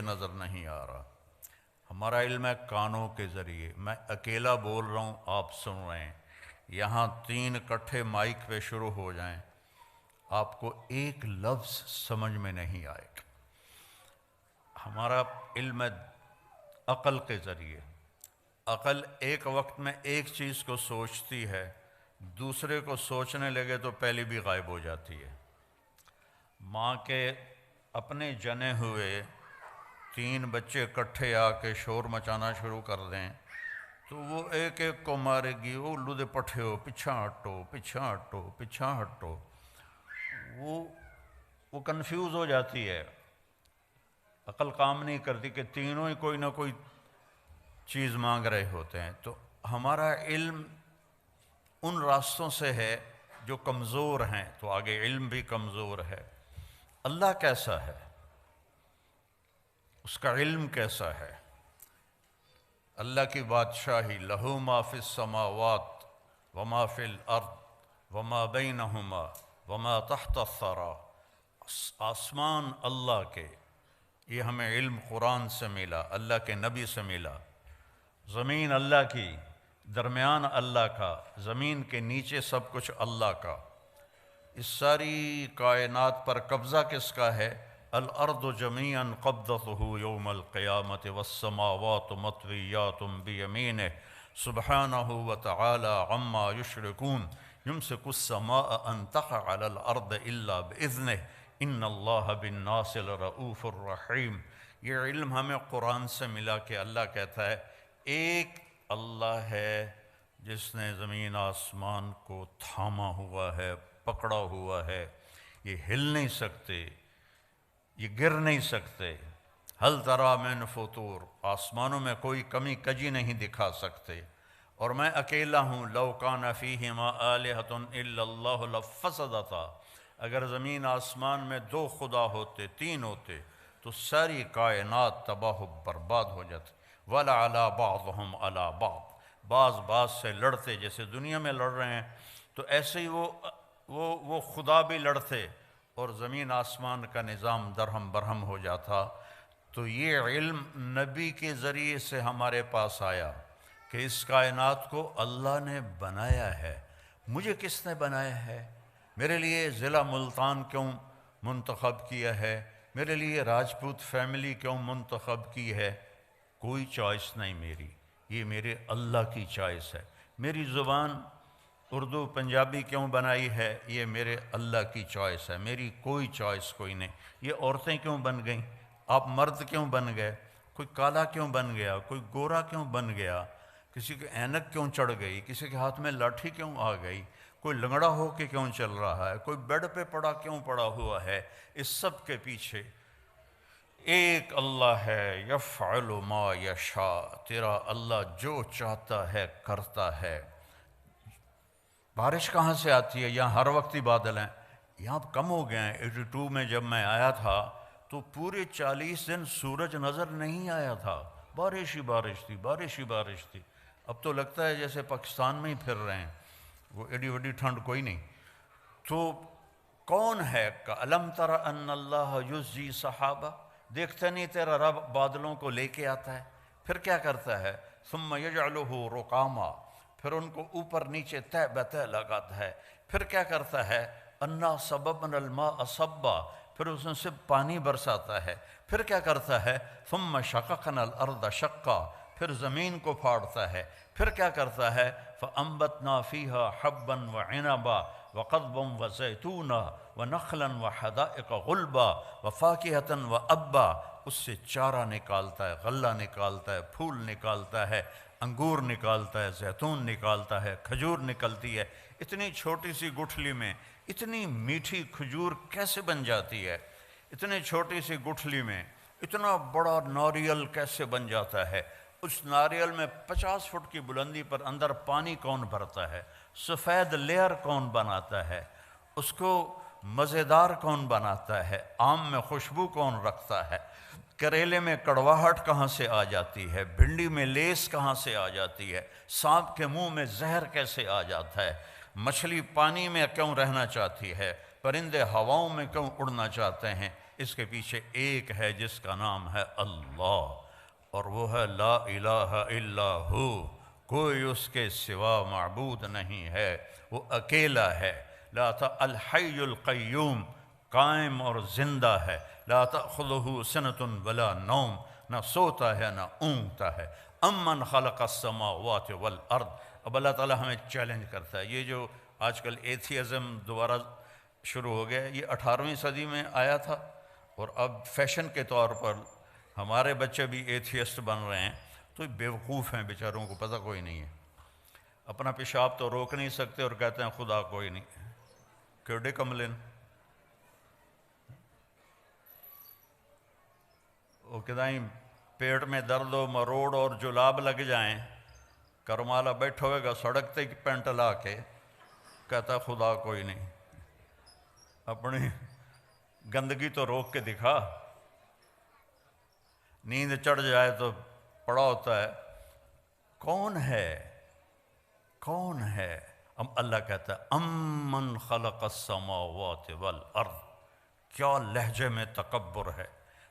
نظر نہیں آ رہا. ہمارا علم ہے کانوں کے ذریعے. میں اکیلا بول رہا ہوں، آپ سن رہے ہیں. یہاں 3 اکٹھے مائک پہ شروع ہو جائیں، آپ کو ایک لفظ سمجھ میں نہیں آئے گا. ہمارا علم ہے عقل کے ذریعے. عقل ایک وقت میں ایک چیز کو سوچتی ہے، دوسرے کو سوچنے لگے تو پہلی بھی غائب ہو جاتی ہے. ماں کے اپنے جنے ہوئے 3 بچے اکٹھے آ کے شور مچانا شروع کر دیں تو وہ ایک ایک کو مارے گی. وہ الو دے پٹھے ہو، پیچھا ہٹو، پیچھا ہٹو، پیچھا ہٹو. وہ کنفیوز ہو جاتی ہے، عقل کام نہیں کرتی کہ تینوں ہی کوئی نہ کوئی چیز مانگ رہے ہوتے ہیں. تو ہمارا علم ان راستوں سے ہے جو کمزور ہیں، تو آگے علم بھی کمزور ہے. اللہ کیسا ہے، اس کا علم کیسا ہے؟ اللہ کی بادشاہی، لہو ما فی السماوات وما فی الارض وما بینہما وما تحت الثری. آسمان اللہ کے، یہ ہمیں علم قرآن سے ملا، اللہ کے نبی سے ملا. زمین اللہ کی، درمیان اللہ کا، زمین کے نیچے سب کچھ اللہ کا. اس ساری کائنات پر قبضہ کس کا ہے؟ الارض جميعا قبضته يوم القیامت والسماوات مطویات بیمینہ سبحانہ وتعالی عما یشرکون. یمسک السماء ان تقع على الارض الا باذنہ ان اللہ بالناس لرؤوف الرحیم. یہ علم ہمیں قرآن سے ملا کہ اللہ کہتا ہے ایک اللہ ہے جس نے زمین آسمان کو تھاما ہوا ہے، پکڑا ہوا ہے. یہ ہل نہیں سکتے، یہ گر نہیں سکتے. ہل تری من فطور، آسمانوں میں کوئی کمی کجی نہیں دکھا سکتے. اور میں اکیلا ہوں. لو کان فیہما آلہۃ الا اللہ لفسدتا. اگر زمین آسمان میں 2 خدا ہوتے، 3 ہوتے تو ساری کائنات تباہ و برباد ہو جاتی. وَلَعَلَىٰ بَعْضُهُمْ عَلَىٰ بَعْضٍ، بعض سے لڑتے جیسے دنیا میں لڑ رہے ہیں، تو ایسے ہی وہ خدا بھی لڑتے اور زمین آسمان کا نظام درہم برہم ہو جاتا. تو یہ علم نبی کے ذریعے سے ہمارے پاس آیا کہ اس کائنات کو اللہ نے بنایا ہے. مجھے کس نے بنایا ہے؟ میرے لیے ضلع ملتان کیوں منتخب کیا ہے؟ میرے لیے راجپوت فیملی کیوں منتخب کی ہے؟ کوئی چوائس نہیں میری، یہ میرے اللہ کی چوائس ہے. میری زبان اردو پنجابی کیوں بنائی ہے؟ یہ میرے اللہ کی چوائس ہے، میری کوئی چوائس کوئی نہیں. یہ عورتیں کیوں بن گئیں؟ آپ مرد کیوں بن گئے؟ کوئی کالا کیوں بن گیا؟ کوئی گورا کیوں بن گیا؟ کسی کے اینک کیوں چڑھ گئی؟ کسی کے ہاتھ میں لاٹھی کیوں آ گئی؟ کوئی لنگڑا ہو کے کیوں چل رہا ہے؟ کوئی بیڈ پہ پڑا کیوں پڑا ہوا ہے؟ اس سب کے پیچھے ایک اللہ ہے. یفعل ما یشاء، تیرا اللہ جو چاہتا ہے کرتا ہے. بارش کہاں سے آتی ہے؟ یہاں ہر وقت ہی بادل ہیں. یہاں کم ہو گئے ہیں. 82 میں جب میں آیا تھا تو پورے 40 دن سورج نظر نہیں آیا تھا. بارش ہی بارش تھی، بارش ہی بارش تھی. اب تو لگتا ہے جیسے پاکستان میں ہی پھر رہے ہیں. وہ ایڈی وڈی ٹھنڈ کوئی نہیں. تو کون ہے؟ أَلَمْ تَرَ أَنَّ اللَّهَ يُزْجِي سَحَابًا، دیکھتا نہیں تیرا رب بادلوں کو لے کے آتا ہے. پھر کیا کرتا ہے؟ ثُمَّ يَجْعَلُهُ رُقَامًا، پھر ان کو اوپر نیچے تہ بتہ لگاتا ہے. پھر کیا کرتا ہے؟ أَنَّا صَبَبْنَا الْمَاءَ صَبًّا، پھر اس میں سے پانی برساتا ہے. پھر کیا کرتا ہے؟ ثُمَّ شَقَقْنَا الْأَرْضَ شَقًّا، پھر زمین کو پھاڑتا ہے. پھر کیا کرتا ہے؟ فَأَنبَتْنَا فِيهَا حَبًّا وَعِنَبًا وَقَضْبًا وَزَيْتُونًا وَنَخْلًا وَحَدَائِقَ غُلْبًا وَفَاكِهَةً وَأَبًّا. اس سے چارہ نکالتا ہے، غلہ نکالتا ہے، پھول نکالتا ہے، انگور نکالتا ہے، زیتون نکالتا ہے، کھجور نکلتی ہے. اتنی چھوٹی سی گٹھلی میں اتنی میٹھی کھجور کیسے بن جاتی ہے؟ اتنی چھوٹی سی گٹھلی میں اتنا بڑا ناریل کیسے بن جاتا ہے؟ اس ناریل میں 50 فٹ کی بلندی پر اندر پانی کون بھرتا ہے؟ سفید لیئر کون بناتا ہے؟ اس کو مزیدار کون بناتا ہے؟ آم میں خوشبو کون رکھتا ہے؟ کریلے میں کڑواہٹ کہاں سے آ جاتی ہے؟ بھنڈی میں لیس کہاں سے آ جاتی ہے؟ سانپ کے منہ میں زہر کیسے آ جاتا ہے؟ مچھلی پانی میں کیوں رہنا چاہتی ہے؟ پرندے ہواؤں میں کیوں اڑنا چاہتے ہیں؟ اس کے پیچھے ایک ہے جس کا نام ہے اللہ، اور وہ ہے لا الہ الا ہو، کوئی اس کے سوا معبود نہیں ہے، وہ اکیلا ہے۔ لا الحی القیوم، قائم اور زندہ ہے، لا تأخذہ سنۃ ولا نوم، نہ سوتا ہے نہ اونگتا ہے۔ امن خلق السماوات والارض۔ اب اللہ تعالیٰ ہمیں چیلنج کرتا ہے، یہ جو آج کل ایتھیزم دوبارہ شروع ہو گیا، یہ 18ویں صدی میں آیا تھا، اور اب فیشن کے طور پر ہمارے بچے بھی ایتھیسٹ بن رہے ہیں، تو بیوقوف ہیں بیچاروں کو پتہ کوئی نہیں ہے، اپنا پیشاب تو روک نہیں سکتے اور کہتے ہیں خدا کوئی نہیں، کیڑے کملن، وہ کدائیں پیٹ میں درد و مروڑ اور جلاب لگ جائیں، کرمالا بیٹھا ہوئے گا سڑک تے پینٹ لا کے کہتا خدا کوئی نہیں، اپنی گندگی تو روک کے دکھا۔ نیند چڑھ جائے تو پڑا ہوتا ہے کون ہے، کون ہے؟ اللہ کہتا ہے امن خلق السماوات والارض۔ کیا لہجے میں تکبر ہے،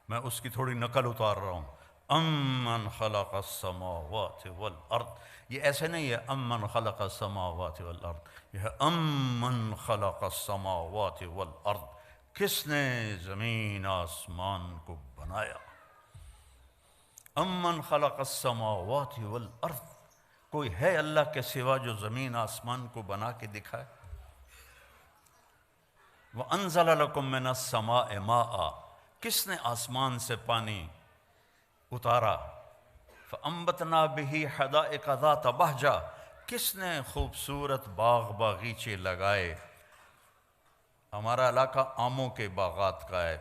میں اس کی تھوڑی نقل اتار رہا ہوں۔ امن خلق السماوات والارض، یہ ایسے نہیں ہے امن خلق السماوات والارض، یہ ہے امن خلق السماوات والارض، کس نے زمین آسمان کو بنایا۔ امن خلق السماوات والارض، کوئی ہے اللہ کے سوا جو زمین آسمان کو بنا کے دکھائے؟ وَأَنزَلَ لَكُم مِّنَ السَّمَاءِ مَاءً، کس نے آسمان سے پانی اتارا؟ فَأَنبَتْنَا بِهِ حَدَائِقَ ذَاتَ بَهْجَةٍ، کس نے خوبصورت باغ باغیچے لگائے؟ ہمارا علاقہ آموں کے باغات کا ہے،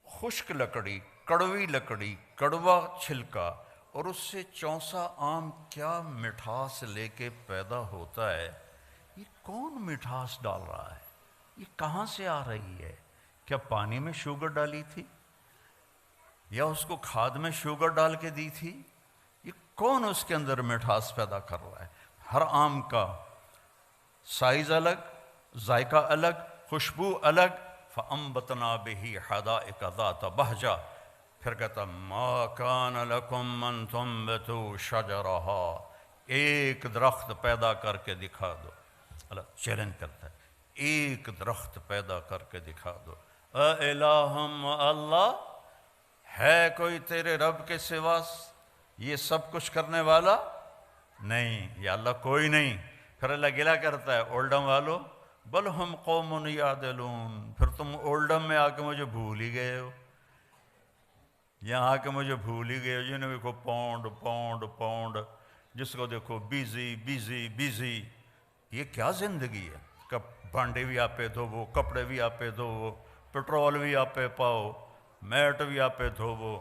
خشک لکڑی، کڑوی لکڑی، کڑوا چھلکا، اور اس سے چونسا آم کیا مٹھاس لے کے پیدا ہوتا ہے۔ یہ کون مٹھاس ڈال رہا ہے؟ یہ کہاں سے آ رہی ہے؟ کیا پانی میں شوگر ڈالی تھی یا اس کو کھاد میں شوگر ڈال کے دی تھی؟ یہ کون اس کے اندر مٹھاس پیدا کر رہا ہے؟ ہر آم کا سائز الگ، ذائقہ الگ، خوشبو الگ۔ فَأَنبَتْنَا بِهِ حَدَائِقَ ذَاتَ بَهْجَةٍ، پھر کہتا مَا كَانَ لَكُمْ أَن تُنبِتُوا شَجَرَهَا، ایک درخت پیدا کر کے دکھا دو۔ اللہ چیلنج کرتا ہے، ایک درخت پیدا کر کے دکھا دو۔ اَإِلَٰهٌ مَّعَ اللَّهِ، ہے کوئی تیرے رب کے سوا یہ سب کچھ کرنے والا؟ نہیں، یا اللہ کوئی نہیں۔ پھر اللہ گلہ کرتا ہے اولڈم والو، بل ہم قوم یعدلون، پھر تم اولڈم میں آ کے مجھے بھول ہی گئے ہو، یہاں آ کے مجھے بھول ہی گئے ہو، جنہیں دیکھو پاؤنڈ پاؤنڈ پاؤنڈ، جس کو دیکھو بیزی بیزی بیزی۔ یہ کیا زندگی ہے؟ بانڈے بھی آپ پہ دھوو، کپڑے بھی آپ پہ دھوو، پٹرول بھی آپ پہ پاؤ، میٹ بھی آپ پہ دھوو۔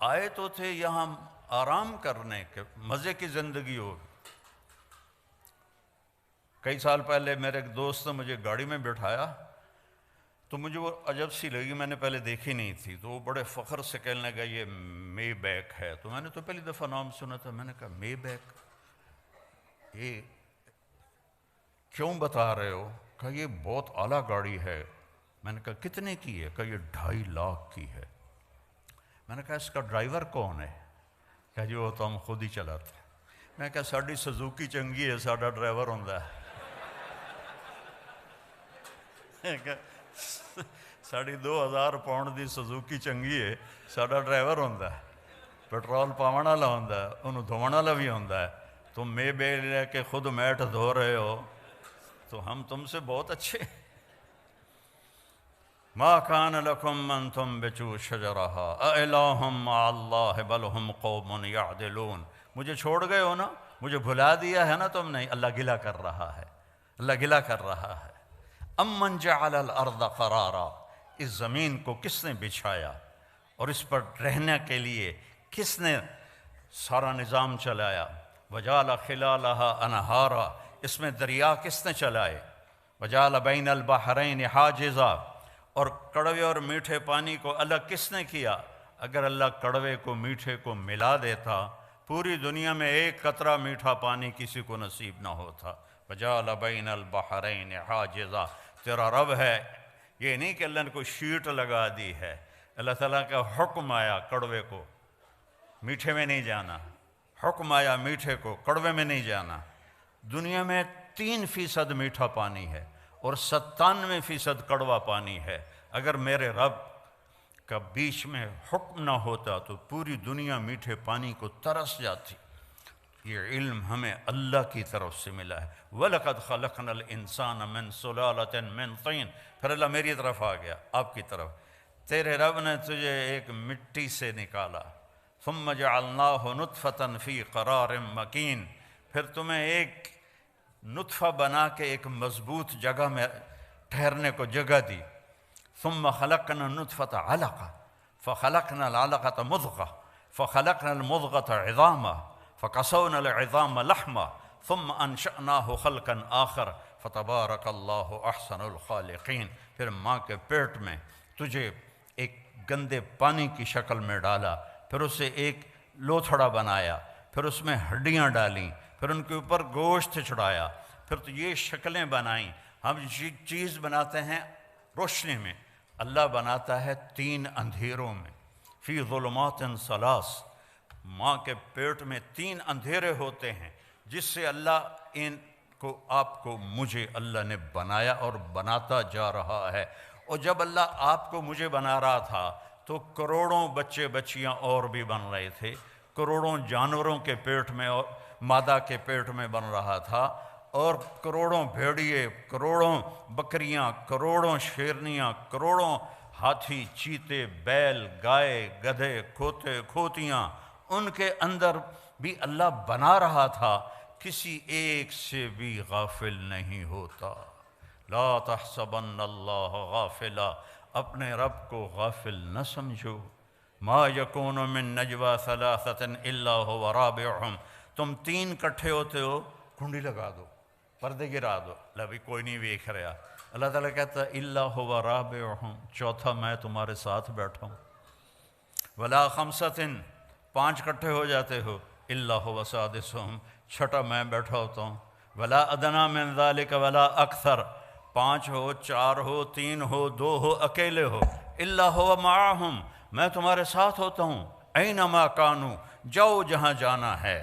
آئے تو تھے یہاں آرام کرنے کے، مزے کی زندگی ہو۔ کئی سال پہلے میرے ایک دوست نے مجھے گاڑی میں بٹھایا تو مجھے وہ عجب سی لگی، میں نے پہلے دیکھی نہیں تھی، تو وہ بڑے فخر سے کہنے لگا یہ مے بیک ہے، تو میں نے تو پہلی دفعہ نام سنا تھا، میں نے کہا مے بیک، یہ کیوں بتا رہے ہو؟ کہا یہ بہت اعلیٰ گاڑی ہے۔ میں نے کہا کتنے کی ہے؟ کہا یہ 2.5 لاکھ کی ہے۔ میں نے کہا اس کا ڈرائیور کون ہے؟ کہا جی وہ تو ہم خود ہی چلاتے ہیں۔ میں نے کہا ساڑی سزوکی چنگی ہے، ساڑا ڈرائیور ہوندہ ہے۔ ساڑی 2000 پاؤنڈ دی سزوکی چنگی ہے، ساڑا ڈرائیور ہوندہ ہے، پیٹرول پاونا والا ہوندہ ہے، انہوں دھونا والا بھی ہوندہ ہے۔ تم میں بے لے کے خود میٹ دھو رہے ہو تو ہم تم سے بہت اچھے۔ ما کان لکم ان تنبتوا شجرہا اِلٰہٌ مع اللہ بل ہم قوم یعدلون۔ مجھے چھوڑ گئے ہو نا، مجھے بھلا دیا ہے نا تم نے۔ اللہ گلہ کر رہا ہے، اللہ گلہ کر رہا ہے۔ امن جعل الارض قرارا، اس زمین کو کس نے بچھایا اور اس پر رہنے کے لیے کس نے سارا نظام چلایا؟ وجعل خلالہا انہارا، اس میں دریا کس نے چلائے؟ وجعل بین البحرین حاجزا، اور کڑوے اور میٹھے پانی کو الگ کس نے کیا؟ اگر اللہ کڑوے کو میٹھے کو ملا دیتا، پوری دنیا میں ایک قطرہ میٹھا پانی کسی کو نصیب نہ ہوتا۔ وجعل بین البحرین حاجزا، تیرا رب ہے، یہ نہیں کہ اللہ نے کوئی شیٹ لگا دی ہے، اللہ تعالیٰ کا حکم آیا کڑوے کو میٹھے میں نہیں جانا، حکم آیا میٹھے کو کڑوے میں نہیں جانا۔ دنیا میں 3% میٹھا پانی ہے اور 97% کڑوا پانی ہے۔ اگر میرے رب کا بیچ میں حکم نہ ہوتا تو پوری دنیا میٹھے پانی کو ترس جاتی۔ یہ علم ہمیں اللہ کی طرف سے ملا ہے۔ وَلَقَدْ خَلَقْنَا الْإِنسَانَ مِنْ سُلَالَةٍ مِنْ طِينٍ، پھر اللہ میری طرف آ گیا، آپ کی طرف۔ تیرے رب نے تجھے ایک مٹی سے نکالا، ثُمَّ جَعَلْنَاهُ نُطْفَةً فِي قَرَارٍ مَكِينٍ، پھر تمہیں ایک نطفہ بنا کے ایک مضبوط جگہ میں ٹھہرنے کو جگہ دی۔ ثُمَّ خَلَقْنَا النُّطْفَةَ عَلَقَةً فَخَلَقْنَا الْعَلَقَةَ مُضْغَةً فَخَلَقْنَا الْمُضْغَةَ عِظَامًا فَكَسَوْنَا الْعِظَامَ لَحْمًا ثُمَّ أَنشَأْنَاهُ خَلْقًا آخَرَ فَتَبَارَكَ اللَّهُ أَحْسَنُ الْخَالِقِينَ۔ پھر ماں کے پیٹ میں تجھے ایک گندے پانی کی شکل میں ڈالا، پھر اسے ایک لوتھڑا بنایا، پھر اس میں ہڈیاں ڈالیں، پھر ان کے اوپر گوشت چڑھایا، پھر تو یہ شکلیں بنائیں۔ ہم چیز بناتے ہیں روشنی میں، اللہ بناتا ہے 3 اندھیروں میں۔ فی ظلمات ثلاث، ماں کے پیٹ میں 3 اندھیرے ہوتے ہیں جس سے اللہ ان کو، آپ کو، مجھے اللہ نے بنایا اور بناتا جا رہا ہے۔ اور جب اللہ آپ کو مجھے بنا رہا تھا تو کروڑوں بچے بچیاں اور بھی بن رہے تھے، کروڑوں جانوروں کے پیٹ میں اور مادہ کے پیٹ میں بن رہا تھا، اور کروڑوں بھیڑیے، کروڑوں بکریاں، کروڑوں شیرنیاں، کروڑوں ہاتھی، چیتے، بیل، گائے، گدھے، کھوتے، کھوتیاں، ان کے اندر بھی اللہ بنا رہا تھا، کسی ایک سے بھی غافل نہیں ہوتا۔ لا تحسبن اللہ غافلا، اپنے رب کو غافل نہ سمجھو۔ ما یکون من نجوى ثلاثة الا هو رابعهم، تم 3 کٹھے ہوتے ہو، کنڈی لگا دو، پردے گرا دو، بھی کوئی نہیں دیکھ رہا، اللہ تعالیٰ کہتا ہے الا هو رابعهم، چوتھا میں تمہارے ساتھ بیٹھا ہوں۔ ولا خمسة، 5 کٹھے ہو جاتے ہو، الا هو سادسهم، چھٹا میں بیٹھا ہوتا ہوں۔ ولا ادنی من ذلك ولا اکثر، 5 ہو، 4 ہو، 3 ہو، 2 ہو، اکیلے ہو، الا هو معهم، میں تمہارے ساتھ ہوتا ہوں۔ اینما کانوا، جاؤ جہاں جانا ہے،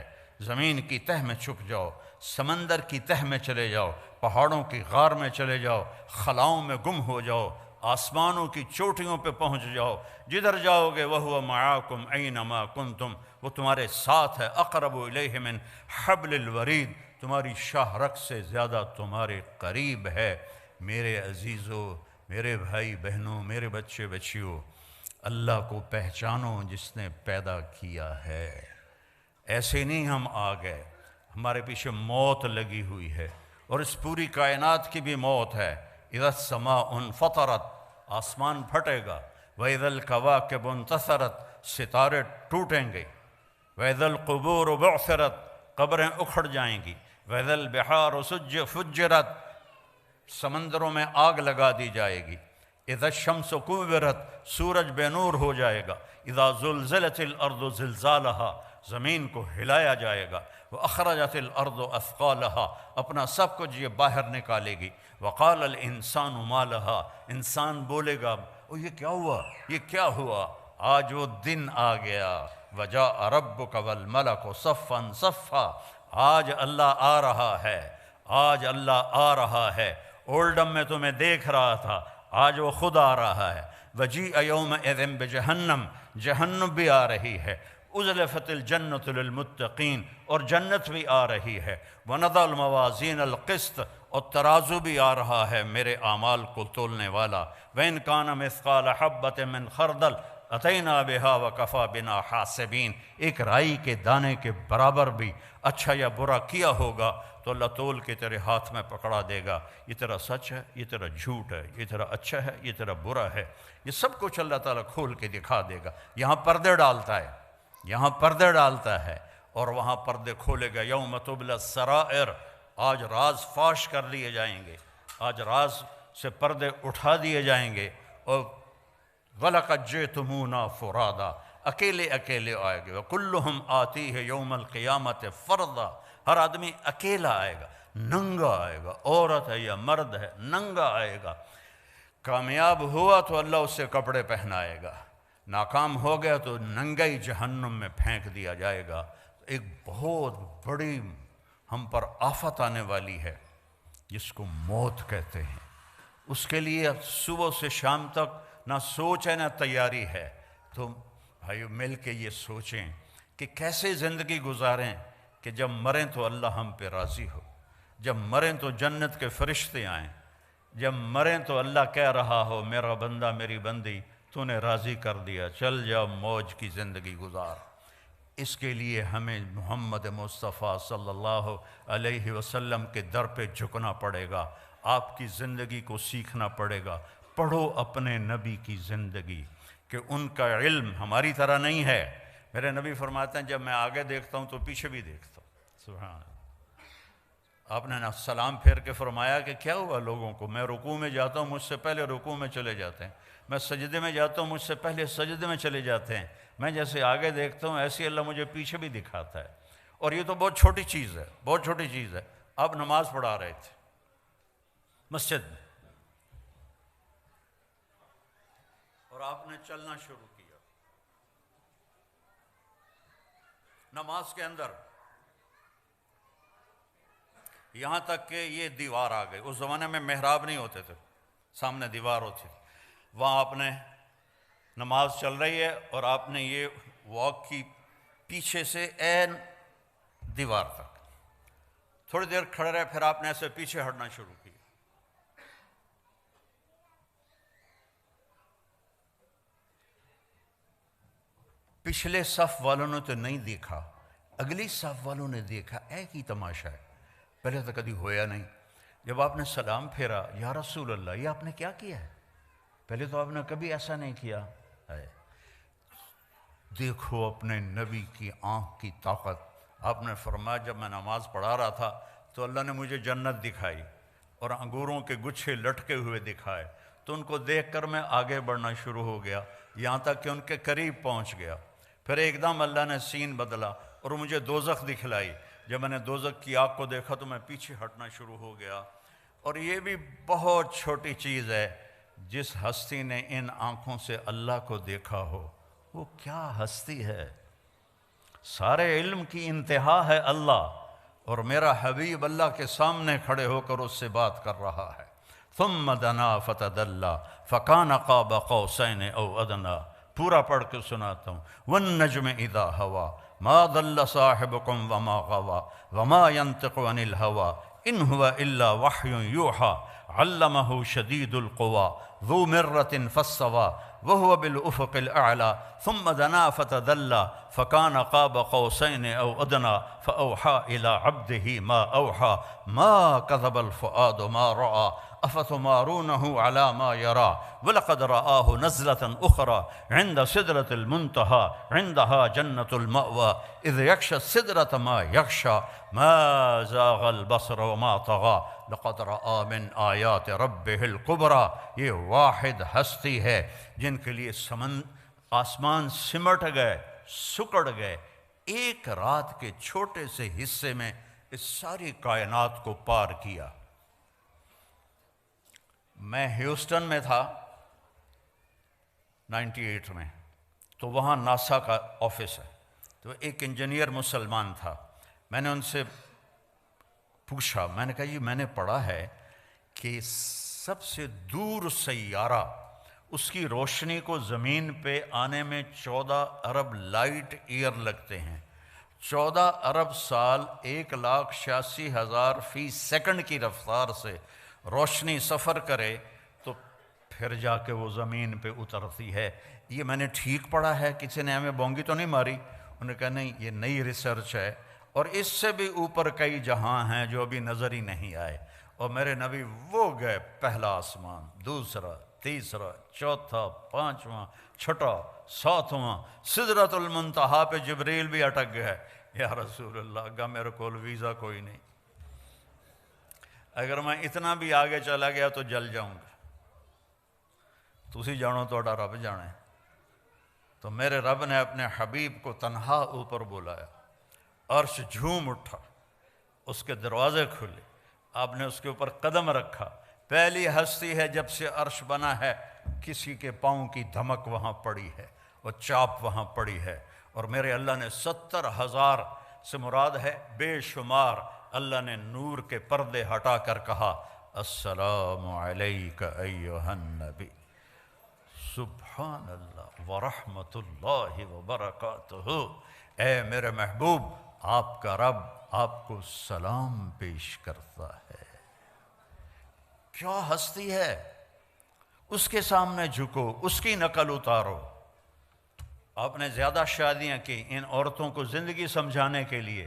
زمین کی تہ میں چھپ جاؤ، سمندر کی تہ میں چلے جاؤ، پہاڑوں کی غار میں چلے جاؤ، خلاؤں میں گم ہو جاؤ، آسمانوں کی چوٹیوں پہ پہنچ جاؤ، جدھر جاؤ گے وَهُوَ مَعَاكُمْ أَيْنَمَا كُنْتُمْ، وہ تمہارے ساتھ ہے، اقرب الیہ من حبل الورید، تمہاری شاہ رگ سے زیادہ تمہارے قریب ہے۔ میرے عزیزو، میرے بھائی بہنوں، میرے بچے بچیوں، اللہ کو پہچانو جس نے پیدا کیا ہے۔ ایسے نہیں ہم آ گئے، ہمارے پیچھے موت لگی ہوئی ہے، اور اس پوری کائنات کی بھی موت ہے۔ اذا السماء انفطرت، آسمان پھٹے گا، وَإِذَا الْكَوَاكِبُ انتثرت، ستارے ٹوٹیں گے، وَإِذَا الْقُبُورُ بُعْثِرَتْ، قبریں اکھڑ جائیں گی، وَإِذَا الْبِحَارُ فُجِّرَتْ، سمندروں میں آگ لگا دی جائے گی، اذا الشمس کورت، سورج بے نور ہو جائے گا، اذا زلزلت الارض زلزالہا، زمین کو ہلایا جائے گا، واخرجت الارض اثقالہا، اپنا سب کچھ یہ باہر نکالے گی، وقال الانسان ما لہا، انسان بولے گا او یہ کیا ہوا، یہ کیا ہوا، آج وہ دن آ گیا، وجاء ربک والملک صفا صفا، آج اللہ آ رہا ہے، آج اللہ آ رہا ہے، اولڈم میں تمہیں دیکھ رہا تھا، آج وہ خود آ رہا ہے، وجیء یومئذ بجہنم، جہنم بھی آ رہی ہے، ازلفت الجنۃ للمتقین، اور جنت بھی آ رہی ہے، ونضع الموازین القسط، اور ترازو بھی آ رہا ہے میرے اعمال کو تولنے والا، وَإِنْ كَانَ مِثْقَالَ حَبَّةٍ مِّنْ خَرْدَلٍ أَتَيْنَا بِهَا وَكَفَى بِنَا حَاسِبِينَ، ایک رائی کے دانے کے برابر بھی اچھا یا برا کیا ہوگا تو اللہ تول کے تیرے ہاتھ میں پکڑا دے گا، یہ تیرا سچ ہے، یہ تیرا جھوٹ ہے، یہ تیرا اچھا ہے، یہ تیرا برا ہے، یہ سب کچھ اللہ تعالیٰ کھول کے دکھا دے گا۔ یہاں پردے ڈالتا ہے، یہاں پردے ڈالتا ہے، اور وہاں پردے کھولے گا، یوم تبلی السرائر، آج راز فاش کر لیے جائیں گے، آج راز سے پردے اٹھا دیے جائیں گے، اور وَلَقَدْ جِئْتُمُونَا فُرَادًا، اکیلے اکیلے آئے گے، وَكُلُّهُمْ آتِيهِ يَوْمَ الْقِيَامَةِ فَرْدًا، ہر آدمی اکیلا آئے گا، ننگا آئے گا، عورت ہے یا مرد ہے ننگا آئے گا۔ کامیاب ہوا تو اللہ اس سے کپڑے پہنائے گا، ناکام ہو گیا تو ننگا ہی جہنم میں پھینک دیا جائے گا۔ ایک بہت بڑی ہم پر آفت آنے والی ہے جس کو موت کہتے ہیں۔ اس کے لیے صبح سے شام تک نہ سوچ ہے نہ تیاری ہے۔ تو بھائیو مل کے یہ سوچیں کہ کیسے زندگی گزاریں کہ جب مریں تو اللہ ہم پہ راضی ہو، جب مریں تو جنت کے فرشتے آئیں، جب مریں تو اللہ کہہ رہا ہو میرا بندہ میری بندی تو نے راضی کر دیا، چل جا موج کی زندگی گزار۔ اس کے لیے ہمیں محمد مصطفیٰ صلی اللہ علیہ وسلم کے در پہ جھکنا پڑے گا، آپ کی زندگی کو سیکھنا پڑے گا۔ پڑھو اپنے نبی کی زندگی کہ ان کا علم ہماری طرح نہیں ہے۔ میرے نبی فرماتے ہیں جب میں آگے دیکھتا ہوں تو پیچھے بھی دیکھتا ہوں۔ سبحان اللہ۔ آپ نے سلام پھیر کے فرمایا کہ کیا ہوا لوگوں کو، میں رکوع میں جاتا ہوں مجھ سے پہلے رکوع میں چلے جاتے ہیں، میں سجدے میں جاتا ہوں مجھ سے پہلے سجدے میں چلے جاتے ہیں، میں جیسے آگے دیکھتا ہوں ایسے اللہ مجھے پیچھے بھی دکھاتا ہے۔ اور یہ تو بہت چھوٹی چیز ہے، بہت چھوٹی چیز ہے۔ آپ نماز پڑھا رہے تھے مسجد میں اور آپ نے چلنا شروع کیا نماز کے اندر، یہاں تک کہ یہ دیوار آ گئی۔ اس زمانے میں محراب نہیں ہوتے تھے، سامنے دیوار ہوتی تھی، وہاں آپ نے نماز چل رہی ہے اور آپ نے یہ واک کی پیچھے سے عین دیوار تک، تھوڑی دیر کھڑے رہے، پھر آپ نے ایسے پیچھے ہٹنا شروع کیا۔ پچھلے صف والوں نے تو نہیں دیکھا، اگلی صف والوں نے دیکھا، ایک ہی تماشا ہے، پہلے تو کبھی ہویا نہیں۔ جب آپ نے سلام پھیرا، یا رسول اللہ یہ آپ نے کیا کیا ہے؟ پہلے تو آپ نے کبھی ایسا نہیں کیا ہے۔ دیکھو اپنے نبی کی آنکھ کی طاقت۔ آپ نے فرمایا جب میں نماز پڑھا رہا تھا تو اللہ نے مجھے جنت دکھائی اور انگوروں کے گچھے لٹکے ہوئے دکھائے، تو ان کو دیکھ کر میں آگے بڑھنا شروع ہو گیا، یہاں تک کہ ان کے قریب پہنچ گیا۔ پھر ایک دم اللہ نے سین بدلا اور مجھے دوزخ دکھلائی۔ جب میں نے دوزخ کی آگ کو دیکھا تو میں پیچھے ہٹنا شروع ہو گیا۔ اور یہ بھی بہت چھوٹی چیز ہے، جس ہستی نے ان آنکھوں سے اللہ کو دیکھا ہو وہ کیا ہستی ہے۔ سارے علم کی انتہا ہے اللہ، اور میرا حبیب اللہ کے سامنے کھڑے ہو کر اس سے بات کر رہا ہے۔ ثم دنا فتدلی فکان قاب قوسین او ادنی، پورا پڑھ کے سناتا ہوں۔ والنجم اذا ہوا ما ضل صاحبکم وما غوا وما ينطق عن الہوا ان هو الا وحی یوحی علمہ شدید القوی ذو مرۃ فاستوی وهو بالافق الاعلی ثم دنا فتدلی فکان قاب قوسین او ادنی فاوحی الی عبدہ ما اوحی ما کذب الفؤاد ما رأى افتمارونہ علی ما یری ولقد رآہ نزلۃ اخری عند سدرۃ المنتہی عندہا جنۃ المأوی اذ یغشی السدرۃ ما یغشی ما زاغ البصر وما طغی لقد رآ من آیات ربہ الکبریٰ۔ یہ واحد ہستی ہے جن کے لیے آسمان سمٹ گئے، سکڑ گئے، ایک رات کے چھوٹے سے حصے میں اس ساری کائنات کو پار کیا۔ میں ہیوسٹن میں تھا 98 میں، تو وہاں ناسا کا آفس ہے، تو ایک انجینئر مسلمان تھا۔ میں نے ان سے پوچھا، میں نے کہا یہ میں نے پڑھا ہے کہ سب سے دور سیارہ اس کی روشنی کو زمین پہ آنے میں 14 ارب لائٹ ایئر لگتے ہیں، 14 ارب سال 1,86,000 فی سیکنڈ کی رفتار سے روشنی سفر کرے تو پھر جا کے وہ زمین پہ اترتی ہے۔ یہ میں نے ٹھیک پڑھا ہے، کسی نے ہمیں بونگی تو نہیں ماری؟ انہوں نے کہا نہیں، یہ نئی ریسرچ ہے اور اس سے بھی اوپر کئی جہاں ہیں جو ابھی نظر ہی نہیں آئے۔ اور میرے نبی وہ گئے پہلا آسمان، دوسرا، تیسرا، چوتھا، پانچواں، چھٹا، ساتواں، سدرۃ المنتہا پہ جبریل بھی اٹک گئے۔ یا رسول اللہ اگا میرے کول ویزا کوئی نہیں، اگر میں اتنا بھی آگے چلا گیا تو جل جاؤں گا۔ تسی جانو توڑا رب جانے۔ تو میرے رب نے اپنے حبیب کو تنہا اوپر بلایا، عرش جھوم اٹھا، اس کے دروازے کھلے، آپ نے اس کے اوپر قدم رکھا، پہلی ہستی ہے جب سے عرش بنا ہے کسی کے پاؤں کی دھمک وہاں پڑی ہے، وہ چاپ وہاں پڑی ہے، اور میرے اللہ نے 70,000 سے مراد ہے بے شمار، اللہ نے نور کے پردے ہٹا کر کہا السلام علیک ایھا النبی، سبحان اللہ ورحمۃ اللہ وبرکاتہ، اے میرے محبوب آپ کا رب آپ کو سلام پیش کرتا ہے۔ کیا ہستی ہے، اس کے سامنے جھکو، اس کی نقل اتارو۔ آپ نے زیادہ شادیاں کی ان عورتوں کو زندگی سمجھانے کے لیے،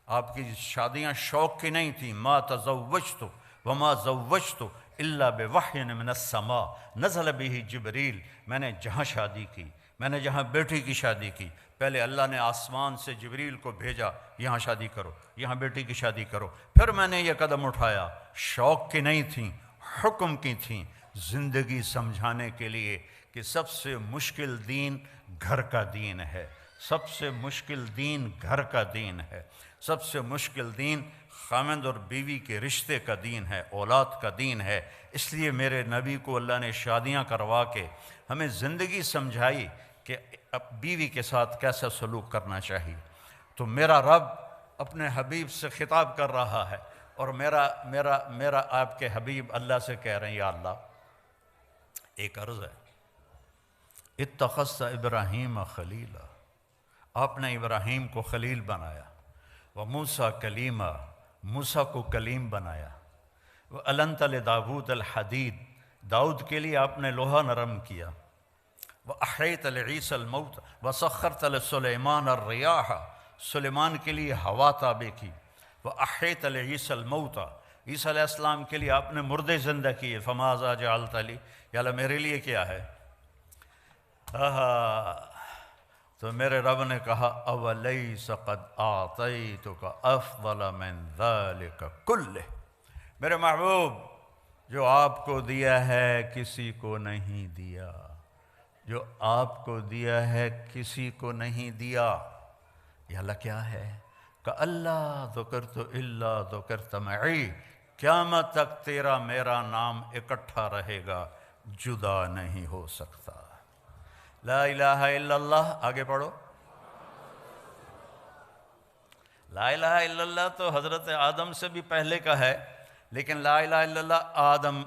آپ کی شادیاں شوق کی نہیں تھیں، ما تزوجت وما زوجت الا بوحی من السماء نزل به جبریل، میں نے جہاں شادی کی، میں نے جہاں بیٹی کی شادی کی، پہلے اللہ نے آسمان سے جبریل کو بھیجا، یہاں شادی کرو، یہاں بیٹی کی شادی کرو، پھر میں نے یہ قدم اٹھایا۔ شوق کی نہیں تھیں، حکم کی تھیں، زندگی سمجھانے کے لیے کہ سب سے مشکل دین گھر کا دین ہے، سب سے مشکل دین گھر کا دین ہے، سب سے مشکل دین خاوند اور بیوی کے رشتے کا دین ہے، اولاد کا دین ہے۔ اس لیے میرے نبی کو اللہ نے شادیاں کروا کے ہمیں زندگی سمجھائی کہ اب بیوی کے ساتھ کیسا سلوک کرنا چاہیے۔ تو میرا رب اپنے حبیب سے خطاب کر رہا ہے، اور میرا آپ کے حبیب اللہ سے کہہ رہے ہیں یا اللہ ایک عرض ہے، اتخذت ابراہیم خلیلا، آپ نے ابراہیم کو خلیل بنایا، وموسیٰ کلیما، موسیٰ کو کلیم بنایا، وَأَلَنْتَ لِدَاوُودَ الْحَدِيدَ، داؤد کے لیے آپ نے لوہا نرم کیا، وَأَحْيَيْتَ لِعِيسَى الْمَوْتَ وَسَخَّرْتَ لِسُلَيْمَانَ الرِّيَاحَ، سلیمان کے لیے ہوا تابع کی، وَأَحْيَيْتَ لِعِيسَى الْمَوْتَ، عیسیٰ علیہ السلام کے لیے آپ نے مردے زندہ کیے، فَمَاذَا جَعَلْتَ لِي، یا اللہ میرے لیے کیا ہے؟ تو میرے رب نے کہا اولیس قد اعطیتک افضل من ذلک کلہ، میرے محبوب جو آپ کو دیا ہے کسی کو نہیں دیا، جو آپ کو دیا ہے کسی کو نہیں دیا۔ یا اللہ کیا ہے؟ کہ اللہ ذکرت الا ذکرت معی، قیامت تک تیرا میرا نام اکٹھا رہے گا، جدا نہیں ہو سکتا۔ لا الہ الا اللہ، آگے پڑھو۔ لا الہ الا اللہ تو حضرت آدم سے بھی پہلے کا ہے، لیکن لا الہ الا اللہ آدم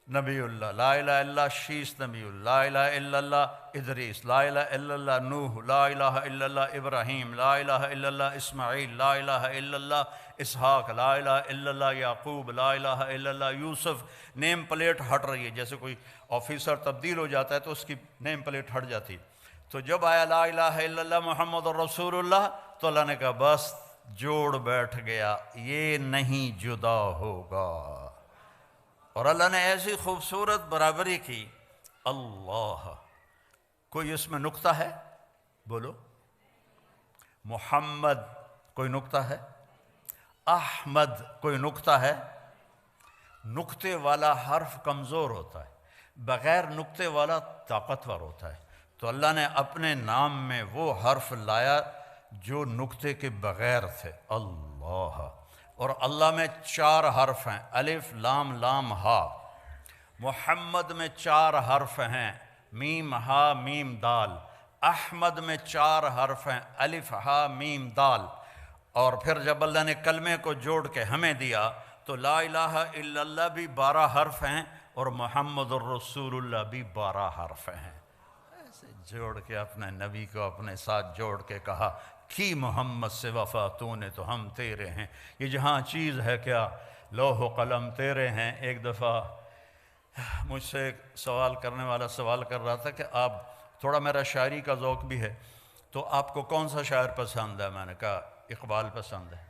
نبی اللہ، لا الہ الا اللہ شیس نبی اللہ، لا الہ الا اللہ ادریس، لا الہ الا اللہ نوح، لا الہ الا اللہ ابراہیم، لا الہ الا اللہ اسماعیل، لا الہ الا اللہ اسحاق، لا الہ الا اللہ یعقوب، لا الہ الا اللہ یوسف۔ نیم پلیٹ ہٹ رہی ہے، جیسے کوئی آفیسر تبدیل ہو جاتا ہے تو اس کی نیم پلیٹ ہٹ جاتی، تو جب آیا لا الہ الا اللہ محمد رسول اللہ تو اللہ نے کہا بس جوڑ بیٹھ گیا، یہ نہیں جدا ہوگا۔ اور اللہ نے ایسی خوبصورت برابری کی، اللہ کوئی اس میں نقطہ ہے؟ بولو۔ محمد کوئی نقطہ ہے؟ احمد کوئی نقطہ ہے؟ نقطے والا حرف کمزور ہوتا ہے، بغیر نقطے والا طاقتور ہوتا ہے، تو اللہ نے اپنے نام میں وہ حرف لایا جو نقطے کے بغیر تھے، اللہ۔ اور اللہ میں 4 حرف ہیں، الف لام لام ہا۔ محمد میں 4 حرف ہیں، میم ہا میم دال۔ احمد میں 4 حرف ہیں، الف ہا میم دال۔ اور پھر جب اللہ نے کلمے کو جوڑ کے ہمیں دیا تو لا الہ الا اللہ بھی 12 حرف ہیں اور محمد الرسول اللہ بھی 12 حرف ہیں۔ ایسے جوڑ کے اپنے نبی کو اپنے ساتھ جوڑ کے کہا کی محمد سے وفا تو نے تو ہم تیرے ہیں، یہ جہاں چیز ہے کیا لوح و قلم تیرے ہیں۔ ایک دفعہ مجھ سے ایک سوال کرنے والا سوال کر رہا تھا کہ آپ تھوڑا، میرا شاعری کا ذوق بھی ہے، تو آپ کو کون سا شاعر پسند ہے؟ میں نے کہا اقبال پسند ہے،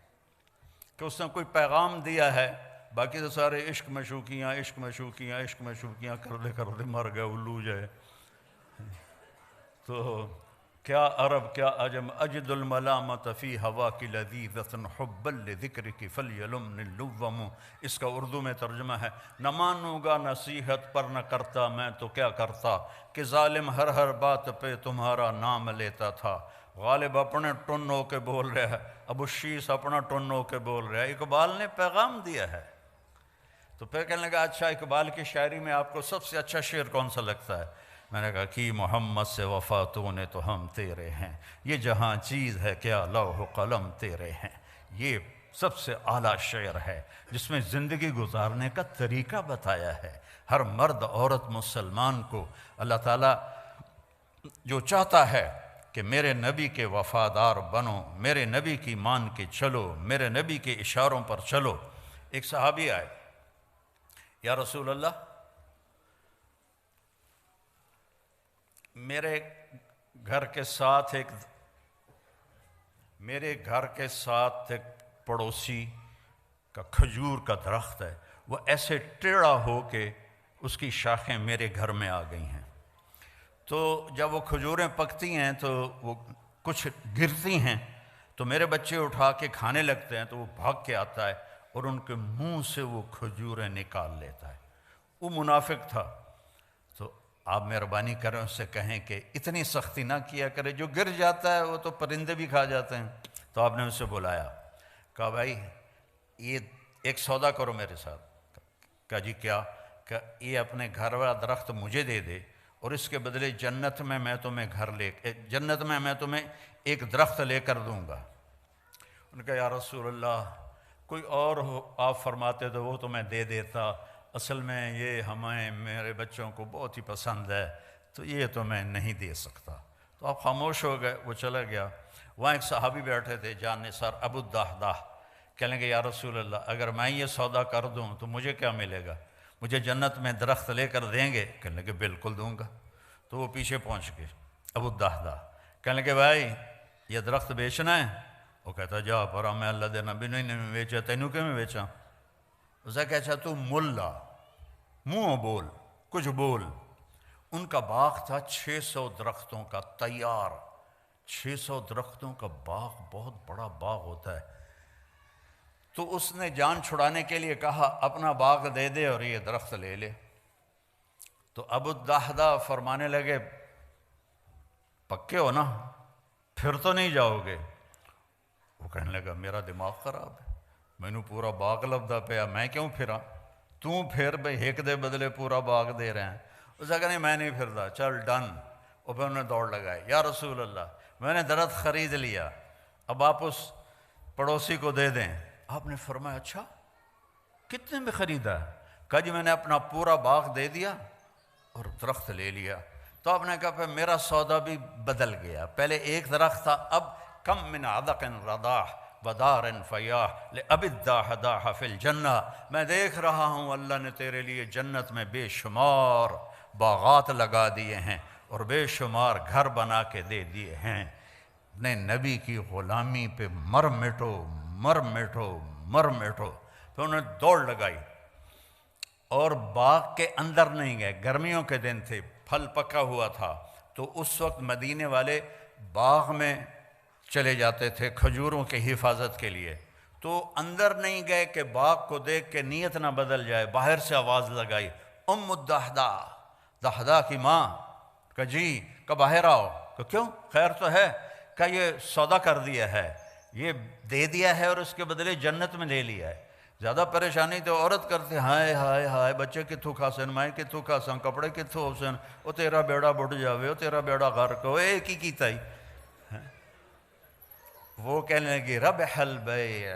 کہ اس نے کوئی پیغام دیا ہے، باقی تو سارے عشق مشوقیاں عشق مشوقیاں عشق مشوقیاں کرتے مر گئے الو جائے۔ تو کیا عرب کیا عجم اجد الملامت فی ہوا کی لذیذۃ حبا لذکرک فلیلمن اللوم، اس کا اردو میں ترجمہ ہے نہ مانوں گا نصیحت پر نہ کرتا میں تو کیا کرتا، کہ ظالم ہر بات پہ تمہارا نام لیتا تھا، غالب اپنے ٹن ہو کے بول رہا ہے، ابو شیس اپنا ٹن ہو کے بول رہا ہے، اقبال نے پیغام دیا ہے۔ تو پھر کہنے لگا اچھا اقبال کی شاعری میں آپ کو سب سے اچھا شعر کون سا لگتا ہے؟ میں نے کہا کہ محمد سے وفا تو نے تو ہم تیرے ہیں، یہ جہاں چیز ہے کیا لوح و قلم تیرے ہیں۔ یہ سب سے اعلیٰ شعر ہے جس میں زندگی گزارنے کا طریقہ بتایا ہے۔ ہر مرد عورت مسلمان کو اللہ تعالیٰ جو چاہتا ہے کہ میرے نبی کے وفادار بنو، میرے نبی کی مان کے چلو، میرے نبی کے اشاروں پر چلو۔ ایک صحابی آئے، یا رسول اللہ میرے گھر کے ساتھ ایک پڑوسی کا کھجور کا درخت ہے، وہ ایسے ٹیڑھا ہو کے اس کی شاخیں میرے گھر میں آ گئی ہیں، تو جب وہ کھجوریں پکتی ہیں تو وہ کچھ گرتی ہیں تو میرے بچے اٹھا کے کھانے لگتے ہیں، تو وہ بھاگ کے آتا ہے اور ان کے منہ سے وہ کھجوریں نکال لیتا ہے۔ وہ منافق تھا، تو آپ مہربانی کریں اس سے کہیں کہ اتنی سختی نہ کیا کرے، جو گر جاتا ہے وہ تو پرندے بھی کھا جاتے ہیں۔ تو آپ نے اسے بلایا، کہا بھائی یہ ایک سودا کرو میرے ساتھ۔ کہا جی کیا؟ کہ یہ اپنے گھر والا درخت مجھے دے دے اور اس کے بدلے جنت میں میں تمہیں ایک درخت لے کر دوں گا۔ ان نے کہا یا رسول اللہ کوئی اور ہو آپ فرماتے تو وہ تو میں دے دیتا، اصل میں یہ میرے بچوں کو بہت ہی پسند ہے، تو یہ تو میں نہیں دے سکتا۔ تو آپ خاموش ہو گئے، وہ چلا گیا۔ وہاں ایک صحابی بیٹھے تھے جان نثار ابو الدحداح، کہنے لگے یا رسول اللہ اگر میں یہ سودا کر دوں تو مجھے کیا ملے گا؟ مجھے جنت میں درخت لے کر دیں گے؟ کہنے لگے بالکل دوں گا۔ تو وہ پیچھے پہنچ گئے ابو الدحداح، کہنے لگے بھائی یہ درخت بیچنا ہے؟ وہ کہتا جا پرا میں اللہ دے نبی نے نہیں بیچا، تینوں کیوں میں بیچا؟ اسے کہا تو ملا منہ بول کچھ بول۔ ان کا باغ تھا 600 درختوں کا تیار، 600 درختوں کا باغ بہت بڑا باغ ہوتا ہے۔ تو اس نے جان چھڑانے کے لیے کہا اپنا باغ دے دے اور یہ درخت لے لے۔ تو ابو الدحداح فرمانے لگے پکے ہو نا، پھر تو نہیں جاؤ گے؟ وہ کہنے لگا میرا دماغ خراب ہے، میں نے پورا باغ لبدا پیا، میں کیوں پھرا؟ تو پھر بھائی ایک دے بدلے پورا باغ دے رہے ہیں۔ اس نے کہا نہیں میں نہیں پھرتا، چل ڈن۔ اور پھر انہوں نے دوڑ لگائی، یا رسول اللہ میں نے درخت خرید لیا، اب آپ اس پڑوسی کو دے دیں۔ آپ نے فرمایا اچھا کتنے میں خریدا؟ کہا جی میں نے اپنا پورا باغ دے دیا اور درخت لے لیا۔ تو آپ نے کہا پھر میرا سودا بھی بدل گیا، پہلے ایک درخت تھا، اب کم من عدق رضاح ودار فیاح لأبی الدحداح فی الجنہ، میں دیکھ رہا ہوں اللہ نے تیرے لیے جنت میں بے شمار باغات لگا دیے ہیں اور بے شمار گھر بنا کے دے دیے ہیں، اپنے نبی کی غلامی پہ مر مٹو مر مٹو مر مٹو۔ تو انہوں نے دوڑ لگائی اور باغ کے اندر نہیں گئے، گرمیوں کے دن تھے، پھل پکا ہوا تھا، تو اس وقت مدینے والے باغ میں چلے جاتے تھے کھجوروں کی حفاظت کے لیے، تو اندر نہیں گئے کہ باغ کو دیکھ کے نیت نہ بدل جائے، باہر سے آواز لگائی ام الدحداح، دحداح کی ماں، کہ جی کہ باہر آؤ۔ کہ کیوں خیر تو ہے؟ کہ یہ سودا کر دیا ہے، یہ دے دیا ہے اور اس کے بدلے جنت میں لے لیا ہے۔ زیادہ پریشانی تو عورت کرتے ہائے ہائے ہائے بچے کتوں کھاسن میں کتوں کھاسن کپڑے کتوں ہوسن، وہ تیرا بیڑا بڑھ جاوے، وہ تیرا بیڑا غرق ہو، ایک ہی کیتا ہی۔ وہ کہنے لگی ربح البیع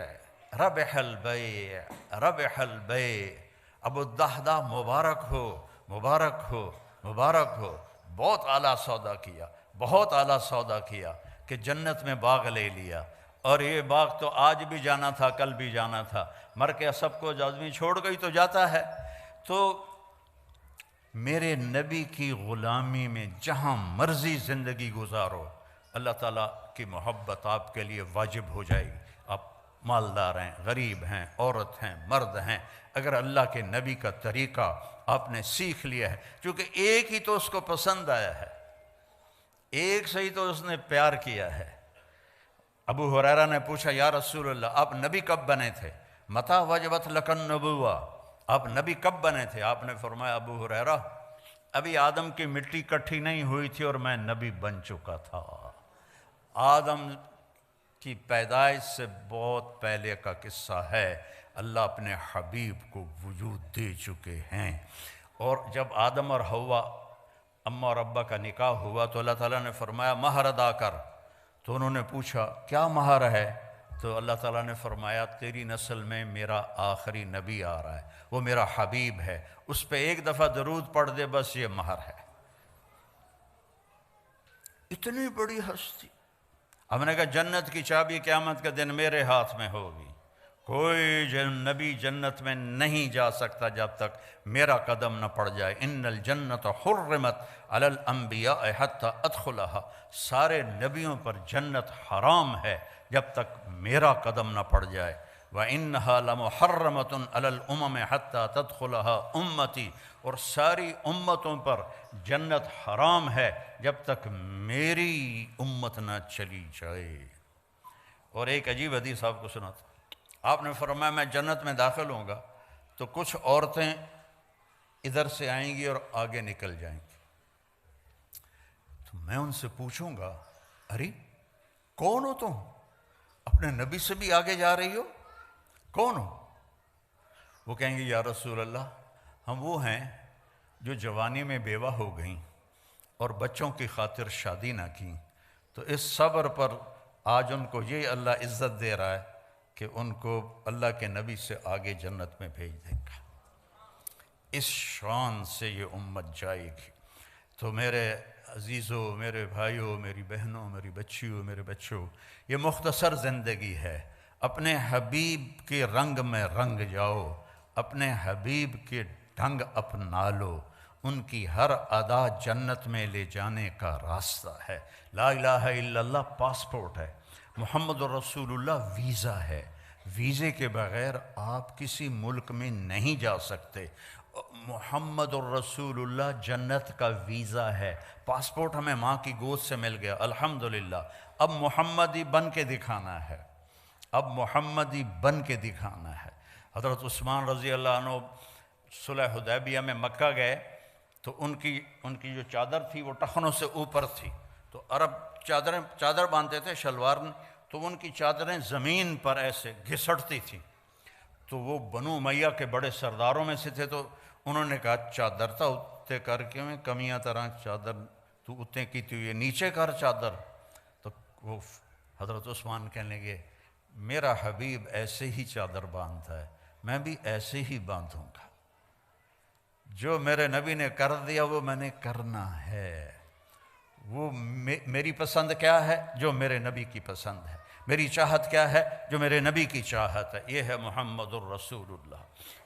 ربح البیع ربح البیع، ابو الدحداح مبارک ہو مبارک ہو مبارک ہو، بہت اعلیٰ سودا کیا، بہت اعلیٰ سودا کیا کہ جنت میں باغ لے لیا۔ اور یہ باغ تو آج بھی جانا تھا، کل بھی جانا تھا، مر کے سب کو آدمی چھوڑ گئی تو جاتا ہے۔ تو میرے نبی کی غلامی میں جہاں مرضی زندگی گزارو، اللہ تعالیٰ کی محبت آپ کے لیے واجب ہو جائے گی۔ آپ مالدار ہیں، غریب ہیں، عورت ہیں، مرد ہیں، اگر اللہ کے نبی کا طریقہ آپ نے سیکھ لیا ہے، کیونکہ ایک ہی تو اس کو پسند آیا ہے، ایک سے ہی تو اس نے پیار کیا ہے۔ ابو ہریرہ نے پوچھا یا رسول اللہ آپ نبی کب بنے تھے؟ متی وجبت لک النبوہ، آپ نبی کب بنے تھے؟ آپ نے فرمایا ابو ہریرہ ابھی آدم کی مٹی کٹھی نہیں ہوئی تھی اور میں نبی بن چکا تھا۔ آدم کی پیدائش سے بہت پہلے کا قصہ ہے، اللہ اپنے حبیب کو وجود دے چکے ہیں۔ اور جب آدم اور حوا اماں اور ابا کا نکاح ہوا تو اللہ تعالیٰ نے فرمایا مہر ادا کر، تو انہوں نے پوچھا کیا مہر ہے؟ تو اللہ تعالیٰ نے فرمایا تیری نسل میں میرا آخری نبی آ رہا ہے، وہ میرا حبیب ہے، اس پہ ایک دفعہ درود پڑھ دے، بس یہ مہر ہے۔ اتنی بڑی ہستی۔ ہم نے کہا جنت کی چابی قیامت کے دن میرے ہاتھ میں ہوگی، کوئی نبی جنت میں نہیں جا سکتا جب تک میرا قدم نہ پڑ جائے۔ ان الجنت حرمت علی الانبیاء حتی ادخلها، سارے نبیوں پر جنت حرام ہے جب تک میرا قدم نہ پڑ جائے۔ وَإِنَّهَا لَمُحَرَّمَةٌ عَلَى الْأُمَمِ حَتَّى تَدْخُلَهَا أُمَّتِي، اور ساری امتوں پر جنت حرام ہے جب تک میری امت نہ چلی جائے۔ اور ایک عجیب حدیث آپ کو سناتا، آپ نے فرمایا میں جنت میں داخل ہوں گا تو کچھ عورتیں ادھر سے آئیں گی اور آگے نکل جائیں گی، تو میں ان سے پوچھوں گا ارے کون ہو تم؟ اپنے نبی سے بھی آگے جا رہی ہو، کون ہو؟ وہ کہیں گے یا رسول اللہ ہم وہ ہیں جو جوانی میں بیوہ ہو گئیں اور بچوں کی خاطر شادی نہ کی، تو اس صبر پر آج ان کو یہ اللہ عزت دے رہا ہے کہ ان کو اللہ کے نبی سے آگے جنت میں بھیج دے گا۔ اس شان سے یہ امت جائے گی۔ تو میرے عزیزوں، میرے بھائیوں، میری بہنوں، میری بچیوں، میرے بچوں، یہ مختصر زندگی ہے، اپنے حبیب کے رنگ میں رنگ جاؤ، اپنے حبیب کے ڈھنگ اپنا لو، ان کی ہر ادا جنت میں لے جانے کا راستہ ہے۔ لا الہ الا اللہ پاسپورٹ ہے، محمد الرسول اللہ ویزا ہے، ویزے کے بغیر آپ کسی ملک میں نہیں جا سکتے۔ محمد الرسول اللہ جنت کا ویزا ہے، پاسپورٹ ہمیں ماں کی گود سے مل گیا الحمدللہ، اب محمدی بن کے دکھانا ہے، اب محمدی بن کے دکھانا ہے۔ حضرت عثمان رضی اللہ عنہ صلح حدیبیہ میں مکہ گئے تو ان کی جو چادر تھی وہ ٹخنوں سے اوپر تھی، تو عرب چادر باندھتے تھے شلوار، تو ان کی چادریں زمین پر ایسے گھسٹتی تھیں، تو وہ بنو امیہ کے بڑے سرداروں میں سے تھے، تو انہوں نے کہا چادر تا اتنے کر کے میں کمیاں طرح چادر تو اتنے کی تو یہ نیچے کر چادر۔ تو وہ حضرت عثمان کہنے لگے میرا حبیب ایسے ہی چادر باندھتا ہے، میں بھی ایسے ہی باندھوں گا، جو میرے نبی نے کر دیا وہ میں نے کرنا ہے۔ وہ میری پسند کیا ہے؟ جو میرے نبی کی پسند ہے۔ میری چاہت کیا ہے؟ جو میرے نبی کی چاہت ہے۔ یہ ہے محمد الرسول اللہ۔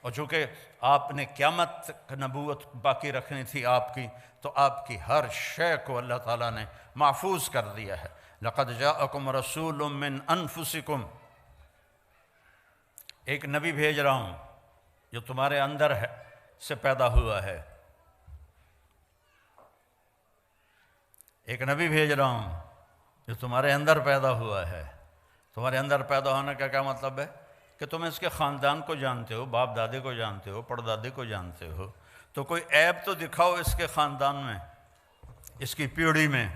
اور چونکہ آپ نے قیامت تک نبوت باقی رکھنی تھی آپ کی، تو آپ کی ہر شے کو اللہ تعالیٰ نے محفوظ کر دیا ہے۔ لقد جاءکم رسول من انفسکم، ایک نبی بھیج رہا ہوں جو تمہارے اندر ہے سے پیدا ہوا ہے، ایک نبی بھیج رہا ہوں جو تمہارے اندر پیدا ہوا ہے۔ تمہارے اندر پیدا ہونے کا کیا مطلب ہے؟ کہ تم اس کے خاندان کو جانتے ہو، باپ دادے کو جانتے ہو، پردادے کو جانتے ہو، تو کوئی عیب تو دکھاؤ اس کے خاندان میں، اس کی پیڑھی میں۔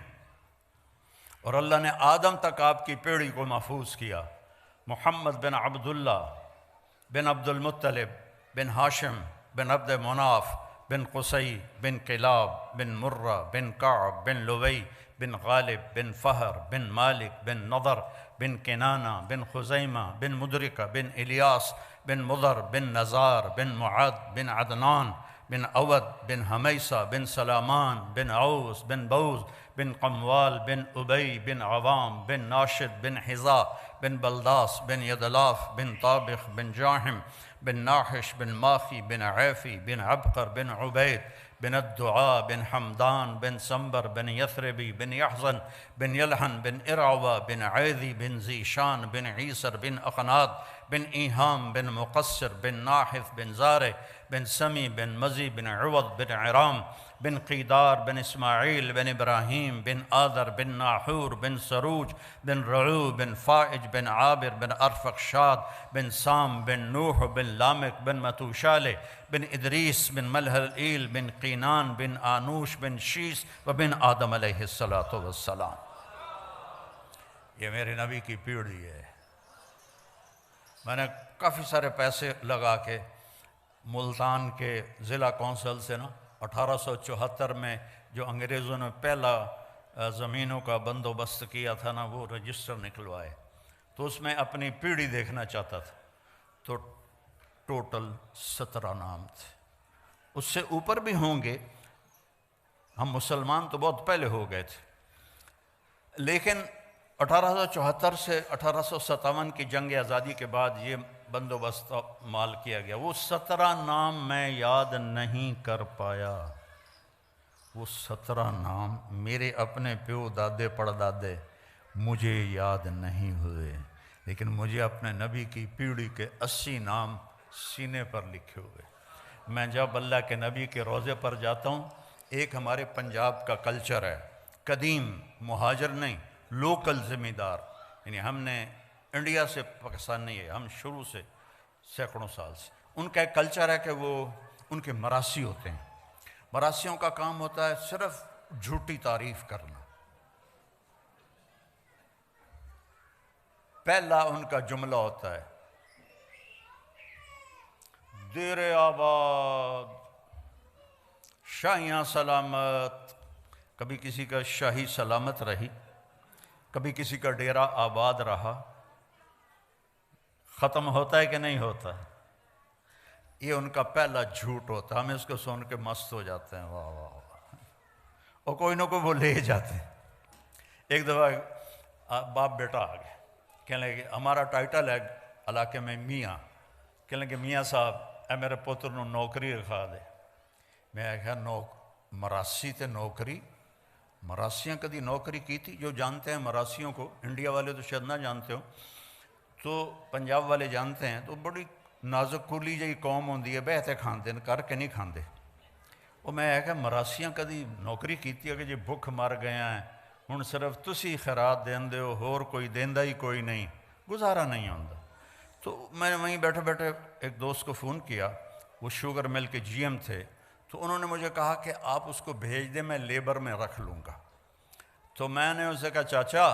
اور اللہ نے آدم تک آپ کی پیڑھی کو محفوظ کیا۔ محمد بن عبداللہ بن عبد المطلب بن ہاشم بن عبد مناف بن قصی بن کلاب بن مرہ بن کعب بن لوی بن غالب بن فہر بن مالک بن نضر بن کنانہ بن خزیمہ بن مدرکہ بن الیاس بن مضر بن نزار بن معد بن عدنان بن عود بن حمیسہ بن سلامان بن عوس بن بوز بن قموال بن ابی بن عوام بن ناشد بن حذا بن بلداس بن یدلاف بن طابخ بن جاحم بن ناحش بن ماخی بن عیفی بن عبقر بن عبید بن الدعاء بن حمدان بن سنبر بن یثربی بن یحزن بن یلحن بن ارعوہ بن عیدی بن زیشان بن عیسر بن اقناد بن ایہام بن مقصر بن ناحث بن زارع بن سمی بن مزی بن عوض بن عرام بن قیدار بن اسماعیل بن ابراہیم بن آذر بن ناحور بن سروج بن رعو بن فائج بن عابر بن ارفقشاد بن سام بن نوح بن لامک بن متوشالہ بن ادریس بن ملحلئیل بن قینان بن آنوش بن شیس و بن آدم علیہ السلام۔ یہ میرے نبی کی پیڑھی ہے۔ میں نے کافی سارے پیسے لگا کے ملتان کے ضلع کونسل سے نا 1874 میں جو انگریزوں نے پہلا زمینوں کا بندوبست کیا تھا نا، وہ رجسٹر نکلوائے، تو اس میں اپنی پیڑھی دیکھنا چاہتا تھا، تو ٹوٹل 17 نام تھے۔ اس سے اوپر بھی ہوں گے، ہم مسلمان تو بہت پہلے ہو گئے تھے، لیکن 1874 سے 1857 کی جنگ آزادی کے بعد یہ بندوبست مال کیا گیا۔ وہ 17 نام میں یاد نہیں کر پایا، وہ 17 نام میرے اپنے پیو دادے پڑدادے مجھے یاد نہیں ہوئے، لیکن مجھے اپنے نبی کی پیڑھی کے 80 نام سینے پر لکھے ہوئے۔ میں جب اللہ کے نبی کے روضے پر جاتا ہوں، ایک ہمارے پنجاب کا کلچر ہے، قدیم مہاجر نہیں، لوکل ذمہ دار، یعنی ہم نے انڈیا سے پاکستان نہیں ہے، ہم شروع سے سینکڑوں سال سے، ان کا ایک کلچر ہے کہ وہ ان کے مراسی ہوتے ہیں۔ مراسیوں کا کام ہوتا ہے صرف جھوٹی تعریف کرنا۔ پہلا ان کا جملہ ہوتا ہے دیر آباد شاہیاں سلامت، کبھی کسی کا شاہی سلامت رہی، کبھی کسی کا ڈیرہ آباد رہا۔ ختم ہوتا ہے کہ نہیں ہوتا؟ یہ ان کا پہلا جھوٹ ہوتا ہے، ہمیں اس کو سن کے مست ہو جاتے ہیں، واہ واہ واہ، اور کوئی نہ کوئی وہ لے جاتے ہیں۔ ایک دفعہ باپ بیٹا آ گئے، کہنے لگے ہمارا ٹائٹل ہے علاقے میں میاں، کہنے لگے میاں صاحب اے میرے پتر نو نوکری رکھا دے۔ میں کہا مراسی تے نوکری، مراسیاں کدی نوکری کی تھی؟ جو جانتے ہیں مراسیوں کو، انڈیا والے تو شاید نہ جانتے ہو، تو پنجاب والے جانتے ہیں، تو بڑی نازک کولی جی قوم ہوندی ہے، بہتے کھاندے کر کے نہیں کھاندے۔ وہ میں کہا مراسیاں کدی نوکری کیتی ہے کہ جی بھوک مر گیا ہیں، ہن صرف تسی خیرات دیندے ہو، ہور کوئی دیندا ہی کوئی نہیں، گزارا نہیں ہوندا۔ تو میں نے وہیں بیٹھے بیٹھے ایک دوست کو فون کیا، وہ شوگر مل کے جی ایم تھے، تو انہوں نے مجھے کہا کہ آپ اس کو بھیج دیں، میں لیبر میں رکھ لوں گا۔ تو میں نے اسے کہا چاچا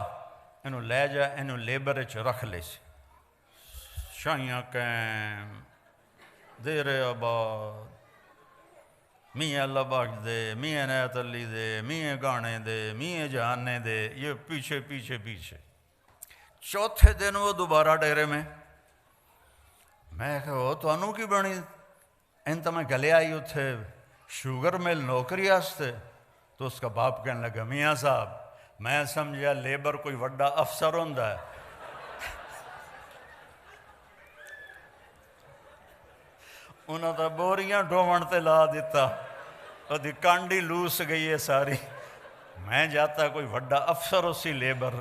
انہوں لے جا، انہوں لیبر اچ رکھ لے سی، شاہیاں کیم دیر آباد میاں اللہ بخش دے، میاں عنایت علی دے، میاں گانے دے، میاں جہانے دے، یہ پیچھے پیچھے پیچھے۔ چوتھے دن وہ دوبارہ ڈیرے میں کہا وہ تو انو کی بنی انت میں گلے آئی اتھے شوگر مل نوکری آستے۔ تو اس کا باپ کہنے لگا میاں صاحب میں سمجھا لیبر کوئی وڈا افسر ہوندا ہے۔ انہوں نے بوریاں ڈھومن تے لا دیتا، اور دی کانڈی لوس گئی ہے ساری۔ میں جاتا کوئی وڈا افسر اسی لیبر،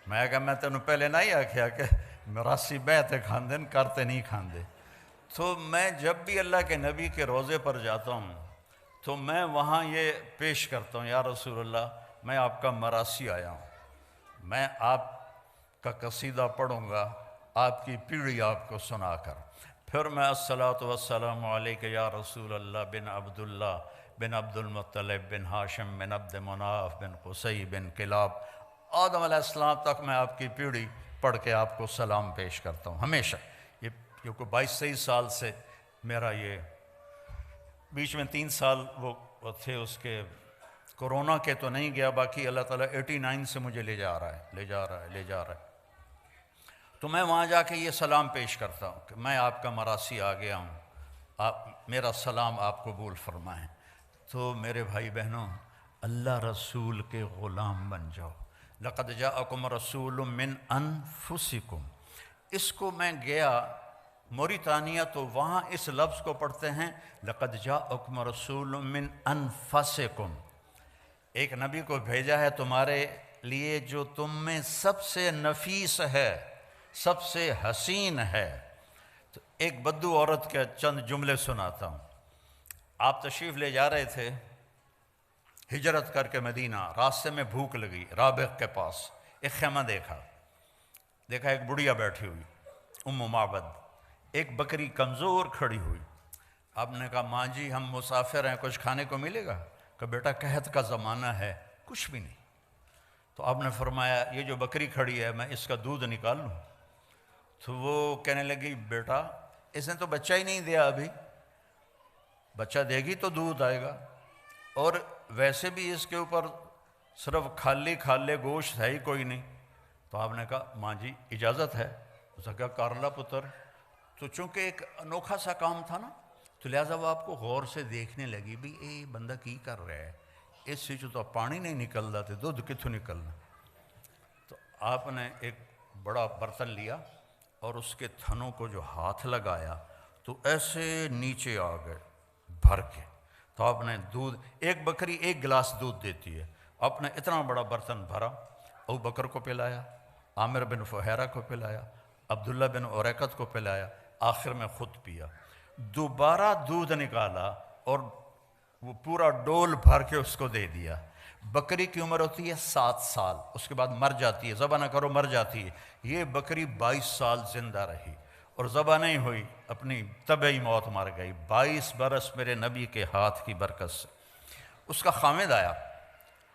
میں کہا میں تینوں پہلے نہیں آکھیا کہ مراسی بہتے کھاندے کرتے نہیں کھاندے۔ تو میں جب بھی اللہ کے نبی کے روضے پر جاتا ہوں تو میں وہاں یہ پیش کرتا ہوں، یا رسول اللہ میں آپ کا مراسی آیا ہوں، میں آپ کا قصیدہ پڑھوں گا آپ کی پیڑھی آپ کو سنا کر، پھر میں الصلاۃ والسلام علیک یا رسول اللہ بن عبداللہ بن عبد المطلب بن ہاشم بن عبد مناف بن قصی بن کلاب، آدم علیہ السلام تک میں آپ کی پیڑھی پڑھ کے آپ کو سلام پیش کرتا ہوں ہمیشہ۔ یہ کیونکہ 22-23 سال سے میرا یہ، بیچ میں 3 سال وہ تھے اس کے کورونا کے تو نہیں گیا، باقی اللہ تعالیٰ 89 سے مجھے لے جا رہا ہے۔ تو میں وہاں جا کے یہ سلام پیش کرتا ہوں کہ میں آپ کا مراسی آ گیا ہوں، آپ میرا سلام آپ قبول فرمائیں۔ تو میرے بھائی بہنوں اللہ رسول کے غلام بن جاؤ، لقد جاءکم رسول من انفسکم۔ اس کو میں گیا موریتانیہ تو وہاں اس لفظ کو پڑھتے ہیں لقد جاءکم رسول من انفسکم، ایک نبی کو بھیجا ہے تمہارے لیے جو تم میں سب سے نفیس ہے، سب سے حسین ہے۔ تو ایک بدو عورت کے چند جملے سناتا ہوں۔ آپ تشریف لے جا رہے تھے ہجرت کر کے مدینہ، راستے میں بھوک لگی، رابغ کے پاس ایک خیمہ دیکھا ایک بڑھیا بیٹھی ہوئی ام معبد، ایک بکری کمزور کھڑی ہوئی۔ آپ نے کہا ماں جی ہم مسافر ہیں، کچھ کھانے کو ملے گا؟ کہ بیٹا قحط کا زمانہ ہے، کچھ بھی نہیں۔ تو آپ نے فرمایا یہ جو بکری کھڑی ہے میں اس کا دودھ نکال لوں؟ تو وہ کہنے لگی بیٹا اس نے تو بچہ ہی نہیں دیا ابھی، بچہ دے گی تو دودھ آئے گا، اور ویسے بھی اس کے اوپر صرف کھالے گوشت ہے ہی کوئی نہیں۔ تو آپ نے کہا ماں جی اجازت ہے؟ اس نے کہا کارلا پتر۔ تو چونکہ ایک انوکھا سا کام تھا نا، تو لہٰذا وہ آپ کو غور سے دیکھنے لگی بھی اے بندہ کی کر رہا ہے، اس سے تو پانی نہیں نکلتا تو دودھ کتوں نکلنا۔ تو آپ نے ایک بڑا برتن لیا اور اس کے تھنوں کو جو ہاتھ لگایا تو ایسے نیچے آ گئے بھر کے۔ تو آپ نے دودھ، ایک بکری ایک گلاس دودھ دیتی ہے، آپ نے اتنا بڑا برتن بھرا، ابو بکر کو پلایا، عامر بن فہیرہ کو پلایا، عبداللہ بن اریقت کو پلایا، آخر میں خود پیا۔ دوبارہ دودھ نکالا اور وہ پورا ڈول بھر کے اس کو دے دیا۔ بکری کی عمر ہوتی ہے 7 سال، اس کے بعد مر جاتی ہے، ذبح نہ کرو مر جاتی ہے۔ یہ بکری 22 سال زندہ رہی اور ذبح نہیں ہوئی، اپنی طبعی موت مر گئی۔ 22 برس میرے نبی کے ہاتھ کی برکت سے۔ اس کا خامد آیا،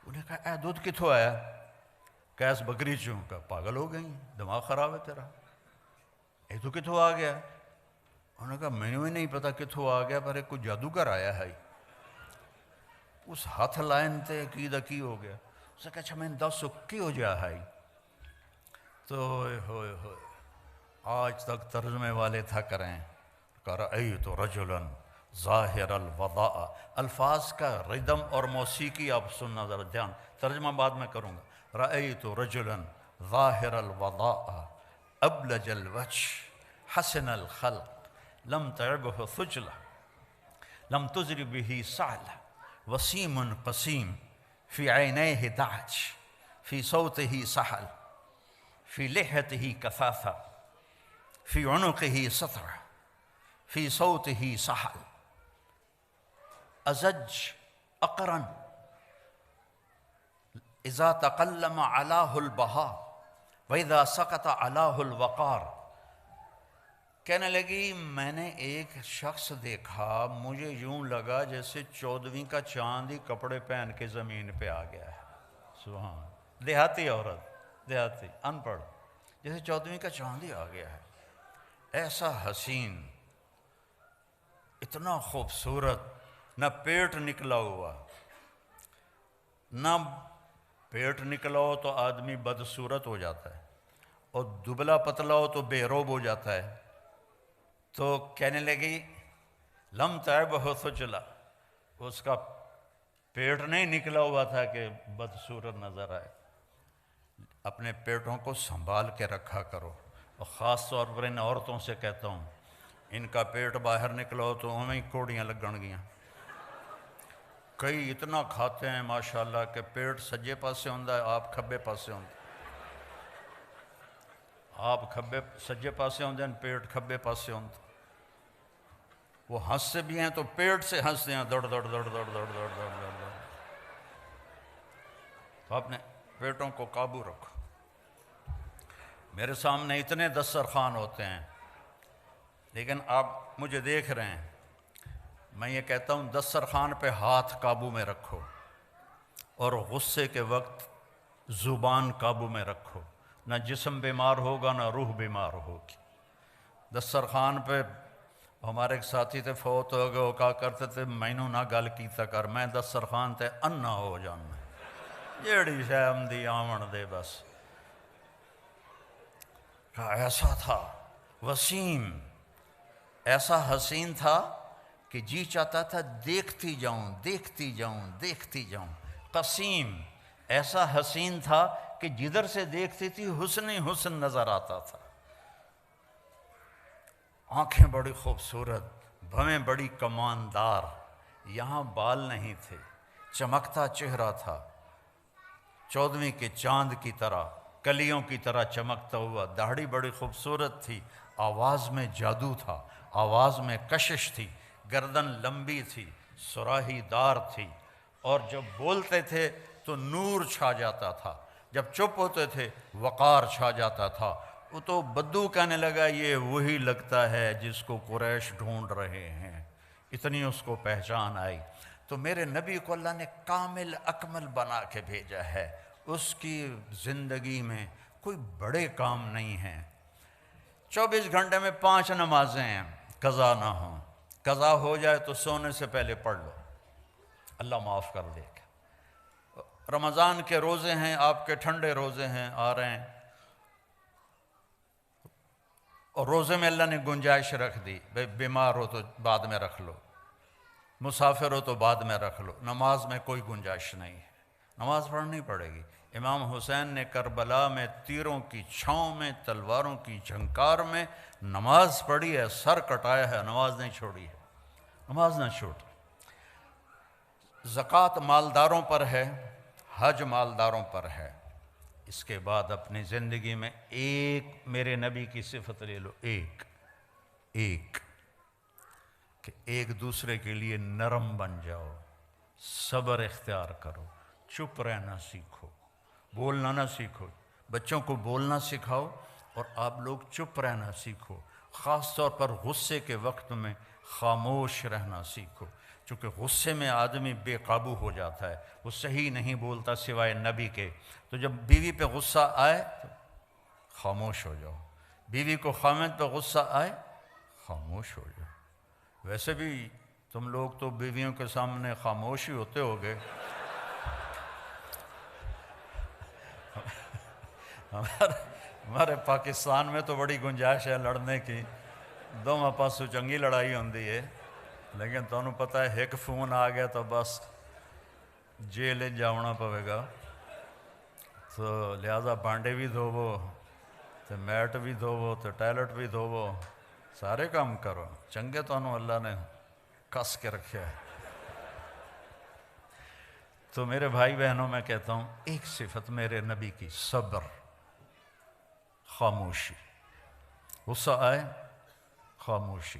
انہیں کہا اے دودھ کتوں آیا؟ کیس بکری چوں؟ کا پاگل ہو گئی، دماغ خراب ہے تیرا، یہ تو کتوں آ گیا؟ انہوں نے کہا میں نے نہیں پتا کتوں آ گیا، پر ایک کوئی جادوگر آیا ہے۔ اس ہاتھ لائن تے کی ہو گیا۔ اس نے کہا اچھا میں دس کی ہو جا ہے؟ تو ہوئے آج تک ترجمے والے تھا کریں، رأیت رجلا ظاہر الوضاء، الفاظ کا ردم اور موسیقی آپ سننا ذرا دھیان، ترجمہ بعد میں کروں گا۔ رأیت رجلا ظاہر الوضاء ابلج الوجه حسن الخلق لم تعبه ثجلة لم تزر به سعلة وسيم قسيم في عينيه دعج في صوته سحل في لحيته كثافة في عنقه سطرة في صوته سحل أزج أقرن إذا تقلم علاه البهاء وإذا سقط علاه الوقار۔ کہنے لگی میں نے ایک شخص دیکھا، مجھے یوں لگا جیسے 14ویں کا چاند ہی کپڑے پہن کے زمین پہ آ گیا ہے۔ سبحان، دیہاتی عورت، دیہاتی ان پڑھ، جیسے 14ویں کا چاند ہی آ گیا ہے۔ ایسا حسین، اتنا خوبصورت، نہ پیٹ نکلا ہوا، نہ پیٹ نکلا ہو تو آدمی بدصورت ہو جاتا ہے، اور دبلا پتلا ہو تو بے روب ہو جاتا ہے۔ تو کہنے لگی لم تعبہ ثجلہ، اس کا پیٹ نہیں نکلا ہوا تھا کہ بدصورت نظر آئے۔ اپنے پیٹوں کو سنبھال کے رکھا کرو، اور خاص طور پر ان عورتوں سے کہتا ہوں، ان کا پیٹ باہر نکلا ہو تو ہمیں کوڑیاں لگن گیاں۔ کئی اتنا کھاتے ہیں ماشاءاللہ کہ پیٹ سجے پاسے ہوندہ ہے، آپ کھبے پاسے ہوندہ، آپ کھبے سجے پاسے ہوندے ہیں، پیٹ کھبے پاسے ہوندہ۔ وہ ہنستے بھی ہیں تو پیٹ سے ہنستے ہیں، دوڑ دوڑ دوڑ دوڑ دوڑ دوڑ دوڑ دوڑ۔ تو اپنے پیٹوں کو قابو رکھو۔ میرے سامنے اتنے دسترخوان ہوتے ہیں، لیکن آپ مجھے دیکھ رہے ہیں، میں یہ کہتا ہوں دسترخوان پہ ہاتھ قابو میں رکھو، اور غصے کے وقت زبان قابو میں رکھو، نہ جسم بیمار ہوگا نہ روح بیمار ہوگی۔ دسترخوان پہ ہمارے ایک ساتھی تھے فوت ہو گئے، وہ کہا کرتے تھے مینوں نہ گل کیتا کر، میں دسترخوان تے انا ہو جانا، جیڑی شے آمدی آمن دے بس۔ ایسا تھا وسیم، ایسا حسین تھا کہ جی چاہتا تھا دیکھتی جاؤں دیکھتی جاؤں دیکھتی جاؤں۔ قسیم، ایسا حسین تھا کہ جدھر سے دیکھتی تھی حسن ہی حسن نظر آتا تھا۔ آنکھیں بڑی خوبصورت، بھویں بڑی کماندار، یہاں بال نہیں تھے، چمکتا چہرہ تھا، 14ویں کے چاند کی طرح، کلیوں کی طرح چمکتا ہوا، داڑھی بڑی خوبصورت تھی، آواز میں جادو تھا، آواز میں کشش تھی، گردن لمبی تھی، سراہی دار تھی، اور جب بولتے تھے تو نور چھا جاتا تھا، جب چپ ہوتے تھے وقار چھا جاتا تھا۔ وہ تو بدو کہنے لگا یہ وہی لگتا ہے جس کو قریش ڈھونڈ رہے ہیں، اتنی اس کو پہچان آئی۔ تو میرے نبی کو اللہ نے کامل اکمل بنا کے بھیجا ہے، اس کی زندگی میں کوئی بڑے کام نہیں ہیں۔ 24 گھنٹے میں 5 نمازیں ہیں، قضا نہ ہوں، قضا ہو جائے تو سونے سے پہلے پڑھ لو، اللہ معاف کر دے گا۔ رمضان کے روزے ہیں، آپ کے ٹھنڈے روزے ہیں آ رہے ہیں، اور روزے میں اللہ نے گنجائش رکھ دی، بیمار ہو تو بعد میں رکھ لو، مسافر ہو تو بعد میں رکھ لو، نماز میں کوئی گنجائش نہیں ہے، نماز پڑھنی پڑے گی۔ امام حسین نے کربلا میں تیروں کی چھاؤں میں، تلواروں کی جھنکار میں نماز پڑھی ہے، سر کٹایا ہے، نماز نہیں چھوڑی ہے، نماز نہ چھوڑ۔ زکوٰۃ مالداروں پر ہے، حج مالداروں پر ہے۔ اس کے بعد اپنی زندگی میں ایک میرے نبی کی صفت لے لو، ایک کہ ایک دوسرے کے لیے نرم بن جاؤ، صبر اختیار کرو، چپ رہنا سیکھو، بولنا نہ سیکھو، بچوں کو بولنا سکھاؤ اور آپ لوگ چپ رہنا سیکھو، خاص طور پر غصے کے وقت میں خاموش رہنا سیکھو، چونکہ غصے میں آدمی بے قابو ہو جاتا ہے، وہ صحیح نہیں بولتا سوائے نبی کے۔ تو جب بیوی پہ غصہ آئے تو خاموش ہو جاؤ، بیوی کو خامد پہ غصہ آئے خاموش ہو جاؤ۔ ویسے بھی تم لوگ تو بیویوں کے سامنے خاموش ہی ہوتے ہوگے، ہمارے پاکستان میں تو بڑی گنجائش ہے لڑنے کی، دونوں پاسوں چنگی لڑائی ہوندی ہے، لیکن تمہیں پتہ ہے ایک فون آ گیا تو بس جیل جانا پوے گا، تو لہذا بانڈے بھی دھوو، تو میٹ بھی دھوو، تو ٹائلٹ بھی دھوو، سارے کام کرو، چنگے تمہیں اللہ نے کس کے رکھا ہے۔ تو میرے بھائی بہنوں میں کہتا ہوں ایک صفت میرے نبی کی، صبر، خاموشی، غصہ آئے خاموشی،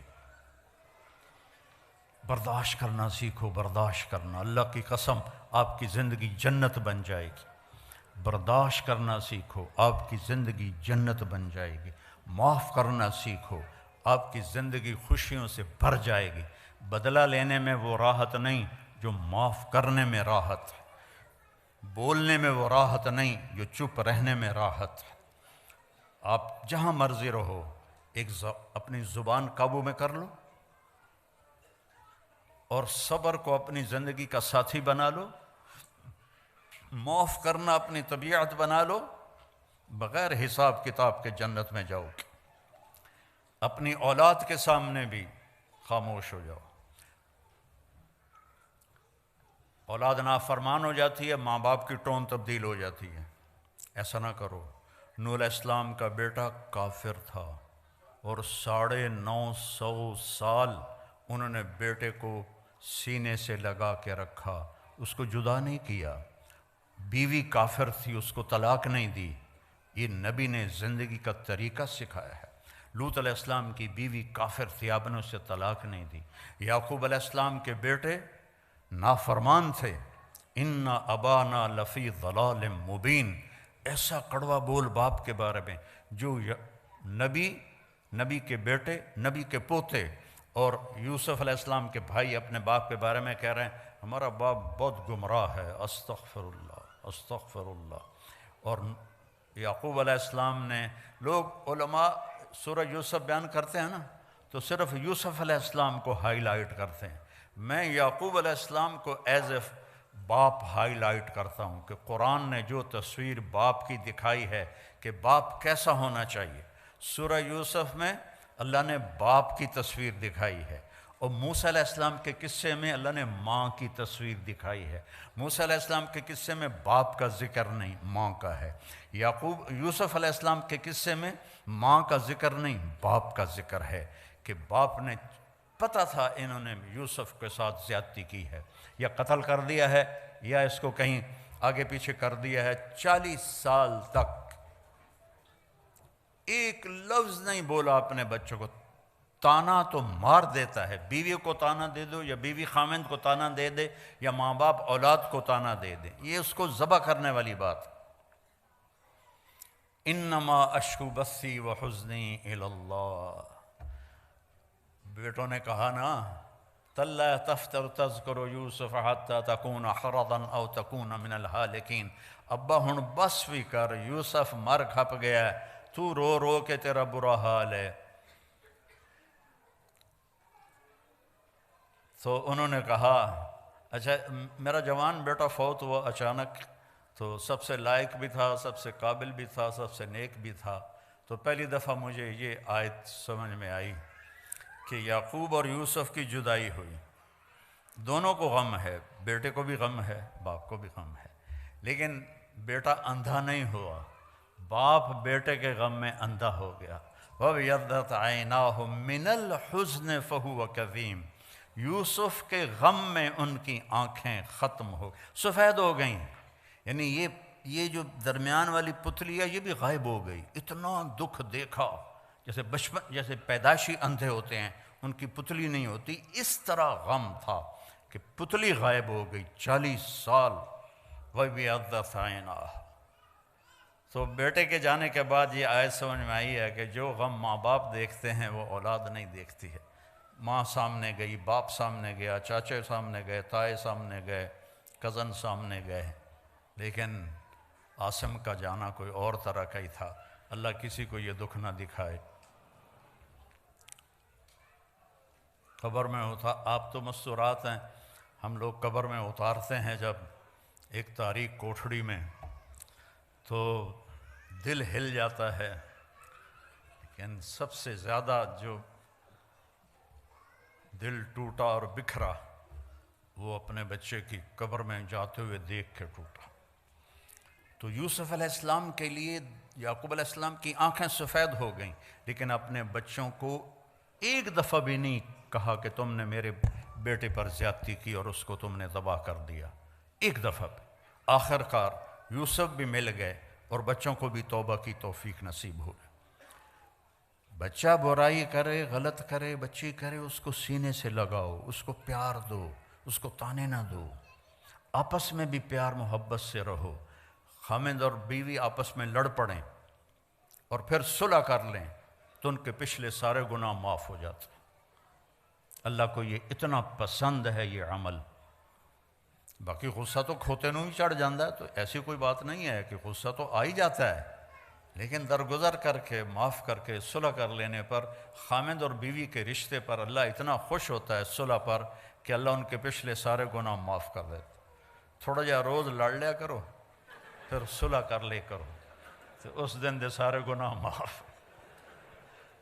برداشت کرنا سیکھو، برداشت کرنا، اللہ کی قسم آپ کی زندگی جنت بن جائے گی، برداشت کرنا سیکھو، آپ کی زندگی جنت بن جائے گی، معاف کرنا سیکھو، آپ کی زندگی خوشیوں سے بھر جائے گی، بدلہ لینے میں وہ راحت نہیں جو معاف کرنے میں راحت ہے، بولنے میں وہ راحت نہیں جو چپ رہنے میں راحت ہے۔ آپ جہاں مرضی رہو، اپنی زبان قابو میں کر لو اور صبر کو اپنی زندگی کا ساتھی بنا لو، معاف کرنا اپنی طبیعت بنا لو، بغیر حساب کتاب کے جنت میں جاؤ گے۔ اپنی اولاد کے سامنے بھی خاموش ہو جاؤ، اولاد نافرمان ہو جاتی ہے، ماں باپ کی ٹون تبدیل ہو جاتی ہے، ایسا نہ کرو۔ نوح علیہ السلام کا بیٹا کافر تھا اور 950 سال انہوں نے بیٹے کو سینے سے لگا کے رکھا، اس کو جدا نہیں کیا، بیوی کافر تھی، اس کو طلاق نہیں دی، یہ نبی نے زندگی کا طریقہ سکھایا ہے۔ لوط علیہ السلام کی بیوی کافر تھی، آپ نے اسے طلاق نہیں دی۔ یعقوب علیہ السلام کے بیٹے نافرمان تھے، ان ابانا لفی ضلال مبین، ایسا کڑوا بول باپ کے بارے میں، جو نبی کے بیٹے، نبی کے پوتے، اور یوسف علیہ السلام کے بھائی اپنے باپ کے بارے میں کہہ رہے ہیں ہمارا باپ بہت گمراہ ہے، استغفر اللہ استغفر اللہ۔ اور یعقوب علیہ السلام نے، لوگ علماء سورہ یوسف بیان کرتے ہیں نا تو صرف یوسف علیہ السلام کو ہائی لائٹ کرتے ہیں، میں یعقوب علیہ السلام کو ایز اے باپ ہائی لائٹ کرتا ہوں کہ قرآن نے جو تصویر باپ کی دکھائی ہے کہ باپ کیسا ہونا چاہیے، سورہ یوسف میں اللہ نے باپ کی تصویر دکھائی ہے، اور موسیٰ علیہ السلام کے قصے میں اللہ نے ماں کی تصویر دکھائی ہے۔ موسیٰ علیہ السلام کے قصے میں باپ کا ذکر نہیں، ماں کا ہے۔ یوسف علیہ السلام کے قصے میں ماں کا ذکر نہیں، باپ کا ذکر ہے، کہ باپ نے پتہ تھا انہوں نے یوسف کے ساتھ زیادتی کی ہے، یا قتل کر دیا ہے یا اس کو کہیں آگے پیچھے کر دیا ہے۔ 40 سال تک ایک لفظ نہیں بولا اپنے بچوں کو، تانا تو مار دیتا ہے، بیوی کو تانا دے دو یا بیوی خامند کو تانا دے دے یا ماں باپ اولاد کو تانا دے دے، یہ اس کو ذبح کرنے والی بات۔ انما اشکو بثی وحزنی الی اللہ، بیٹوں نے کہا نا تاللہ تفتر تذکر یوسف حتی تکون حرضا او تکون من الحالکین، ابا ہن بس بھی کر، یوسف مر کھپ گیا ہے، تو رو رو کے تیرا برا حال ہے۔ تو انہوں نے کہا اچھا میرا جوان بیٹا فوت ہوا اچانک، تو سب سے لائق بھی تھا، سب سے قابل بھی تھا، سب سے نیک بھی تھا، تو پہلی دفعہ مجھے یہ آیت سمجھ میں آئی کہ یعقوب اور یوسف کی جدائی ہوئی، دونوں کو غم ہے، بیٹے کو بھی غم ہے، باپ کو بھی غم ہے، لیکن بیٹا اندھا نہیں ہوا، باپ بیٹے کے غم میں اندھا ہو گیا۔ وَابْيَضَّتْ عَيْنَاهُ مِنَ الْحُزْنِ فَهُوَ كَظِيمٌ، یوسف کے غم میں ان کی آنکھیں ختم ہو سفید ہو گئیں، یعنی یہ جو درمیان والی پتلی ہے یہ بھی غائب ہو گئی، اتنا دکھ دیکھا، جیسے بچپن جیسے پیدائشی اندھے ہوتے ہیں ان کی پتلی نہیں ہوتی، اس طرح غم تھا کہ پتلی غائب ہو گئی 40 سال۔ وَابْيَضَّتْ عَيْنَاهُ، تو بیٹے کے جانے کے بعد یہ آیت سمجھ میں آئی ہے کہ جو غم ماں باپ دیکھتے ہیں وہ اولاد نہیں دیکھتی ہے۔ ماں سامنے گئی، باپ سامنے گیا، چاچے سامنے گئے، تائے سامنے گئے، کزن سامنے گئے، لیکن عاصم کا جانا کوئی اور طرح کا ہی تھا۔ اللہ کسی کو یہ دکھ نہ دکھائے۔ قبر میں ہوتا، آپ تو مستورات ہیں، ہم لوگ قبر میں اتارتے ہیں جب ایک تاریک کوٹھڑی میں، تو دل ہل جاتا ہے، لیکن سب سے زیادہ جو دل ٹوٹا اور بکھرا وہ اپنے بچے کی قبر میں جاتے ہوئے دیکھ کے ٹوٹا۔ تو یوسف علیہ السلام کے لیے یعقوب علیہ السلام کی آنکھیں سفید ہو گئیں، لیکن اپنے بچوں کو ایک دفعہ بھی نہیں کہا کہ تم نے میرے بیٹے پر زیادتی کی اور اس کو تم نے تباہ کر دیا، ایک دفعہ بھی۔ آخر کار یوسف بھی مل گئے اور بچوں کو بھی توبہ کی توفیق نصیب ہو گئی۔ بچہ برائی کرے، غلط کرے، بچی کرے، اس کو سینے سے لگاؤ، اس کو پیار دو، اس کو تانے نہ دو، آپس میں بھی پیار محبت سے رہو۔ خامند اور بیوی آپس میں لڑ پڑیں اور پھر صلح کر لیں تو ان کے پچھلے سارے گناہ معاف ہو جاتے ہیں۔ اللہ کو یہ اتنا پسند ہے یہ عمل۔ باقی غصہ تو کھوتے نوں ہی چڑھ جاندہ ہے، تو ایسی کوئی بات نہیں ہے کہ غصہ تو آ ہی جاتا ہے، لیکن درگزر کر کے، معاف کر کے، صلح کر لینے پر، خامند اور بیوی کے رشتے پر اللہ اتنا خوش ہوتا ہے صلح پر کہ اللہ ان کے پچھلے سارے گناہ معاف کر دیتا۔ تھوڑا جا روز لڑ لیا کرو، پھر صلح کر لے کرو، تو اس دن دے سارے گناہ معاف۔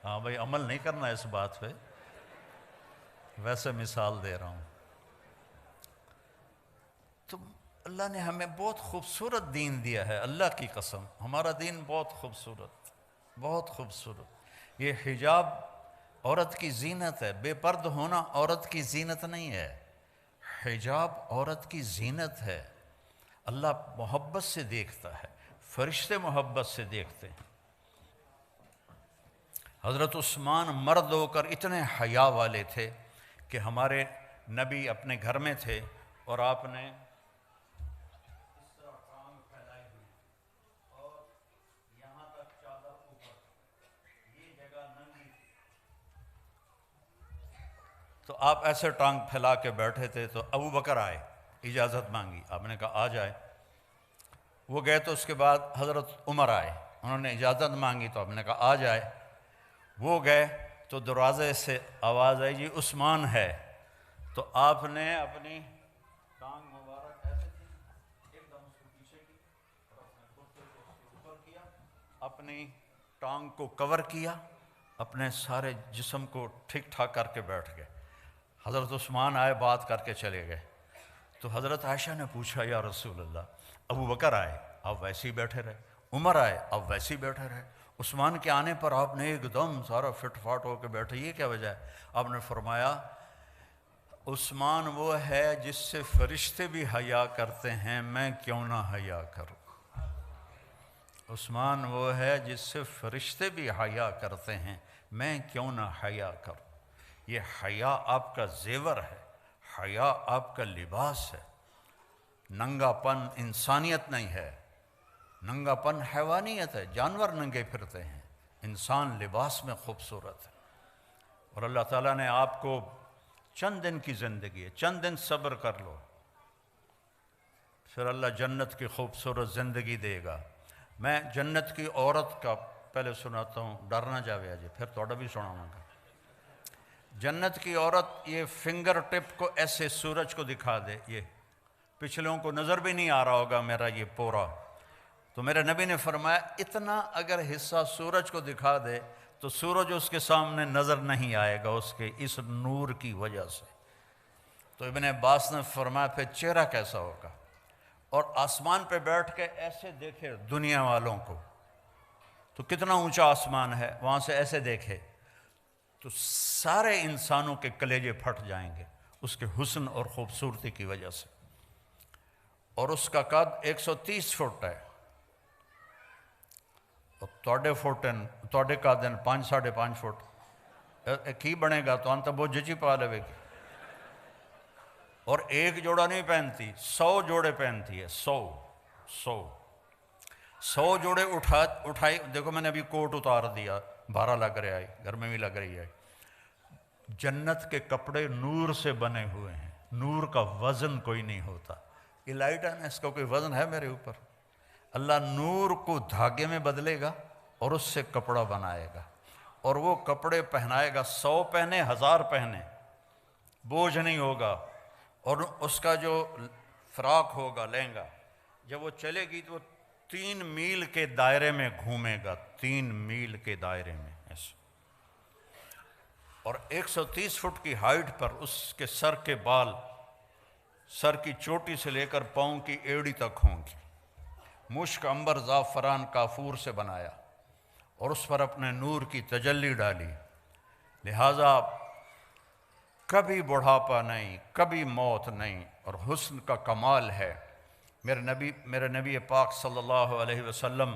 ہاں بھائی عمل نہیں کرنا اس بات پہ، ویسے مثال دے رہا ہوں۔ تو اللہ نے ہمیں بہت خوبصورت دین دیا ہے، اللہ کی قسم ہمارا دین بہت خوبصورت، بہت خوبصورت۔ یہ حجاب عورت کی زینت ہے، بے پرد ہونا عورت کی زینت نہیں ہے، حجاب عورت کی زینت ہے۔ اللہ محبت سے دیکھتا ہے، فرشتے محبت سے دیکھتے ہیں۔ حضرت عثمان مرد ہو کر اتنے حیا والے تھے کہ ہمارے نبی اپنے گھر میں تھے اور آپ نے تو آپ ایسے ٹانگ پھیلا کے بیٹھے تھے، تو ابو بکر آئے، اجازت مانگی، آپ نے کہا آ جائے۔ وہ گئے تو اس کے بعد حضرت عمر آئے، انہوں نے اجازت مانگی تو آپ نے کہا آ جائے۔ وہ گئے تو دروازے سے آواز آئی جی عثمان ہے، تو آپ نے اپنی ٹانگ مبارک ایسے کی، ایک دم اس کو پیچھے کی اور اپنے کرتے کو اس کے اوپر کیا، اپنی ٹانگ کو کور کیا، اپنے سارے جسم کو ٹھیک ٹھاک کر کے بیٹھ گئے۔ حضرت عثمان آئے، بات کر کے چلے گئے، تو حضرت عائشہ نے پوچھا یا رسول اللہ، ابو بکر آئے آپ ویسے ہی بیٹھے رہے، عمر آئے آپ ویسے ہی بیٹھے رہے، عثمان کے آنے پر آپ نے ایک دم سارا فٹ فاٹ ہو کے بیٹھے، یہ کیا وجہ ہے؟ آپ نے فرمایا عثمان وہ ہے جس سے فرشتے بھی حیا کرتے ہیں، میں کیوں نہ حیا کروں۔ عثمان وہ ہے جس سے فرشتے بھی حیا کرتے ہیں، میں کیوں نہ حیا کروں۔ یہ حیا آپ کا زیور ہے، حیا آپ کا لباس ہے۔ ننگا پن انسانیت نہیں ہے، ننگا پن حیوانیت ہے، جانور ننگے پھرتے ہیں، انسان لباس میں خوبصورت ہے۔ اور اللہ تعالیٰ نے آپ کو چند دن کی زندگی ہے، چند دن صبر کر لو، پھر اللہ جنت کی خوبصورت زندگی دے گا۔ میں جنت کی عورت کا پہلے سناتا ہوں، ڈرنا جاوے جی، پھر توڑا بھی سناؤں گا۔ جنت کی عورت یہ فنگر ٹپ کو ایسے سورج کو دکھا دے، یہ پچھلوں کو نظر بھی نہیں آ رہا ہوگا میرا یہ پورا، تو میرے نبی نے فرمایا اتنا اگر حصہ سورج کو دکھا دے تو سورج اس کے سامنے نظر نہیں آئے گا اس کے اس نور کی وجہ سے۔ تو ابن عباس نے فرمایا پھر چہرہ کیسا ہوگا؟ اور آسمان پہ بیٹھ کے ایسے دیکھے دنیا والوں کو، تو کتنا اونچا آسمان ہے، وہاں سے ایسے دیکھے تو سارے انسانوں کے کلیجے پھٹ جائیں گے اس کے حسن اور خوبصورتی کی وجہ سے۔ اور اس کا قد 130 فٹ ہے، اور توڑے کا دن 5.5 فٹ کی بنے گا تو انت بہت جچی پا لے گی۔ اور ایک جوڑا نہیں پہنتی، 100 جوڑے پہنتی ہے، 100 جوڑے اٹھائی۔ دیکھو میں نے ابھی کوٹ اتار دیا، بھارا لگ رہا ہے، گھر میں بھی لگ رہی ہے۔ جنت کے کپڑے نور سے بنے ہوئے ہیں، نور کا وزن کوئی نہیں ہوتا۔ یہ لائٹ ہے نا، اس کا کوئی وزن ہے میرے اوپر؟ اللہ نور کو دھاگے میں بدلے گا اور اس سے کپڑا بنائے گا، اور وہ کپڑے پہنائے گا، 100 پہنے 1000 پہنے، بوجھ نہیں ہوگا۔ اور اس کا جو فراق ہوگا لہنگا، جب وہ چلے گی تو وہ 3 میل کے دائرے میں گھومے گا، 3 میل کے دائرے میں ایسے۔ اور 130 فٹ کی ہائٹ پر اس کے سر کے بال، سر کی چوٹی سے لے کر پاؤں کی ایڑی تک ہوں گی، مشک عنبر زعفران کافور سے بنایا، اور اس پر اپنے نور کی تجلی ڈالی، لہٰذا کبھی بڑھاپا نہیں، کبھی موت نہیں، اور حسن کا کمال ہے۔ میرے نبی پاک صلی اللہ علیہ وسلم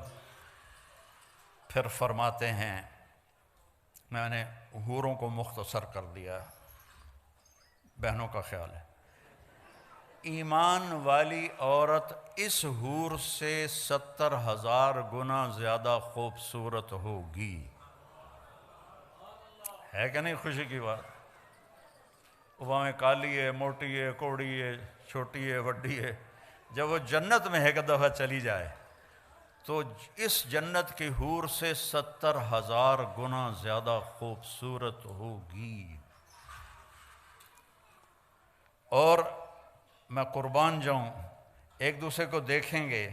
پھر فرماتے ہیں، میں نے حوروں کو مختصر کر دیا، بہنوں کا خیال ہے، ایمان والی عورت اس حور سے 70,000 گنا زیادہ خوبصورت ہوگی۔ ہے کہ نہیں خوشی کی بات؟ وہاں میں کالی ہے، موٹی ہے، کوڑی ہے، چھوٹی ہے، وڈی ہے، جب وہ جنت میں ایک دفعہ چلی جائے تو اس جنت کی حور سے 70,000 گنا زیادہ خوبصورت ہوگی۔ اور میں قربان جاؤں، ایک دوسرے کو دیکھیں گے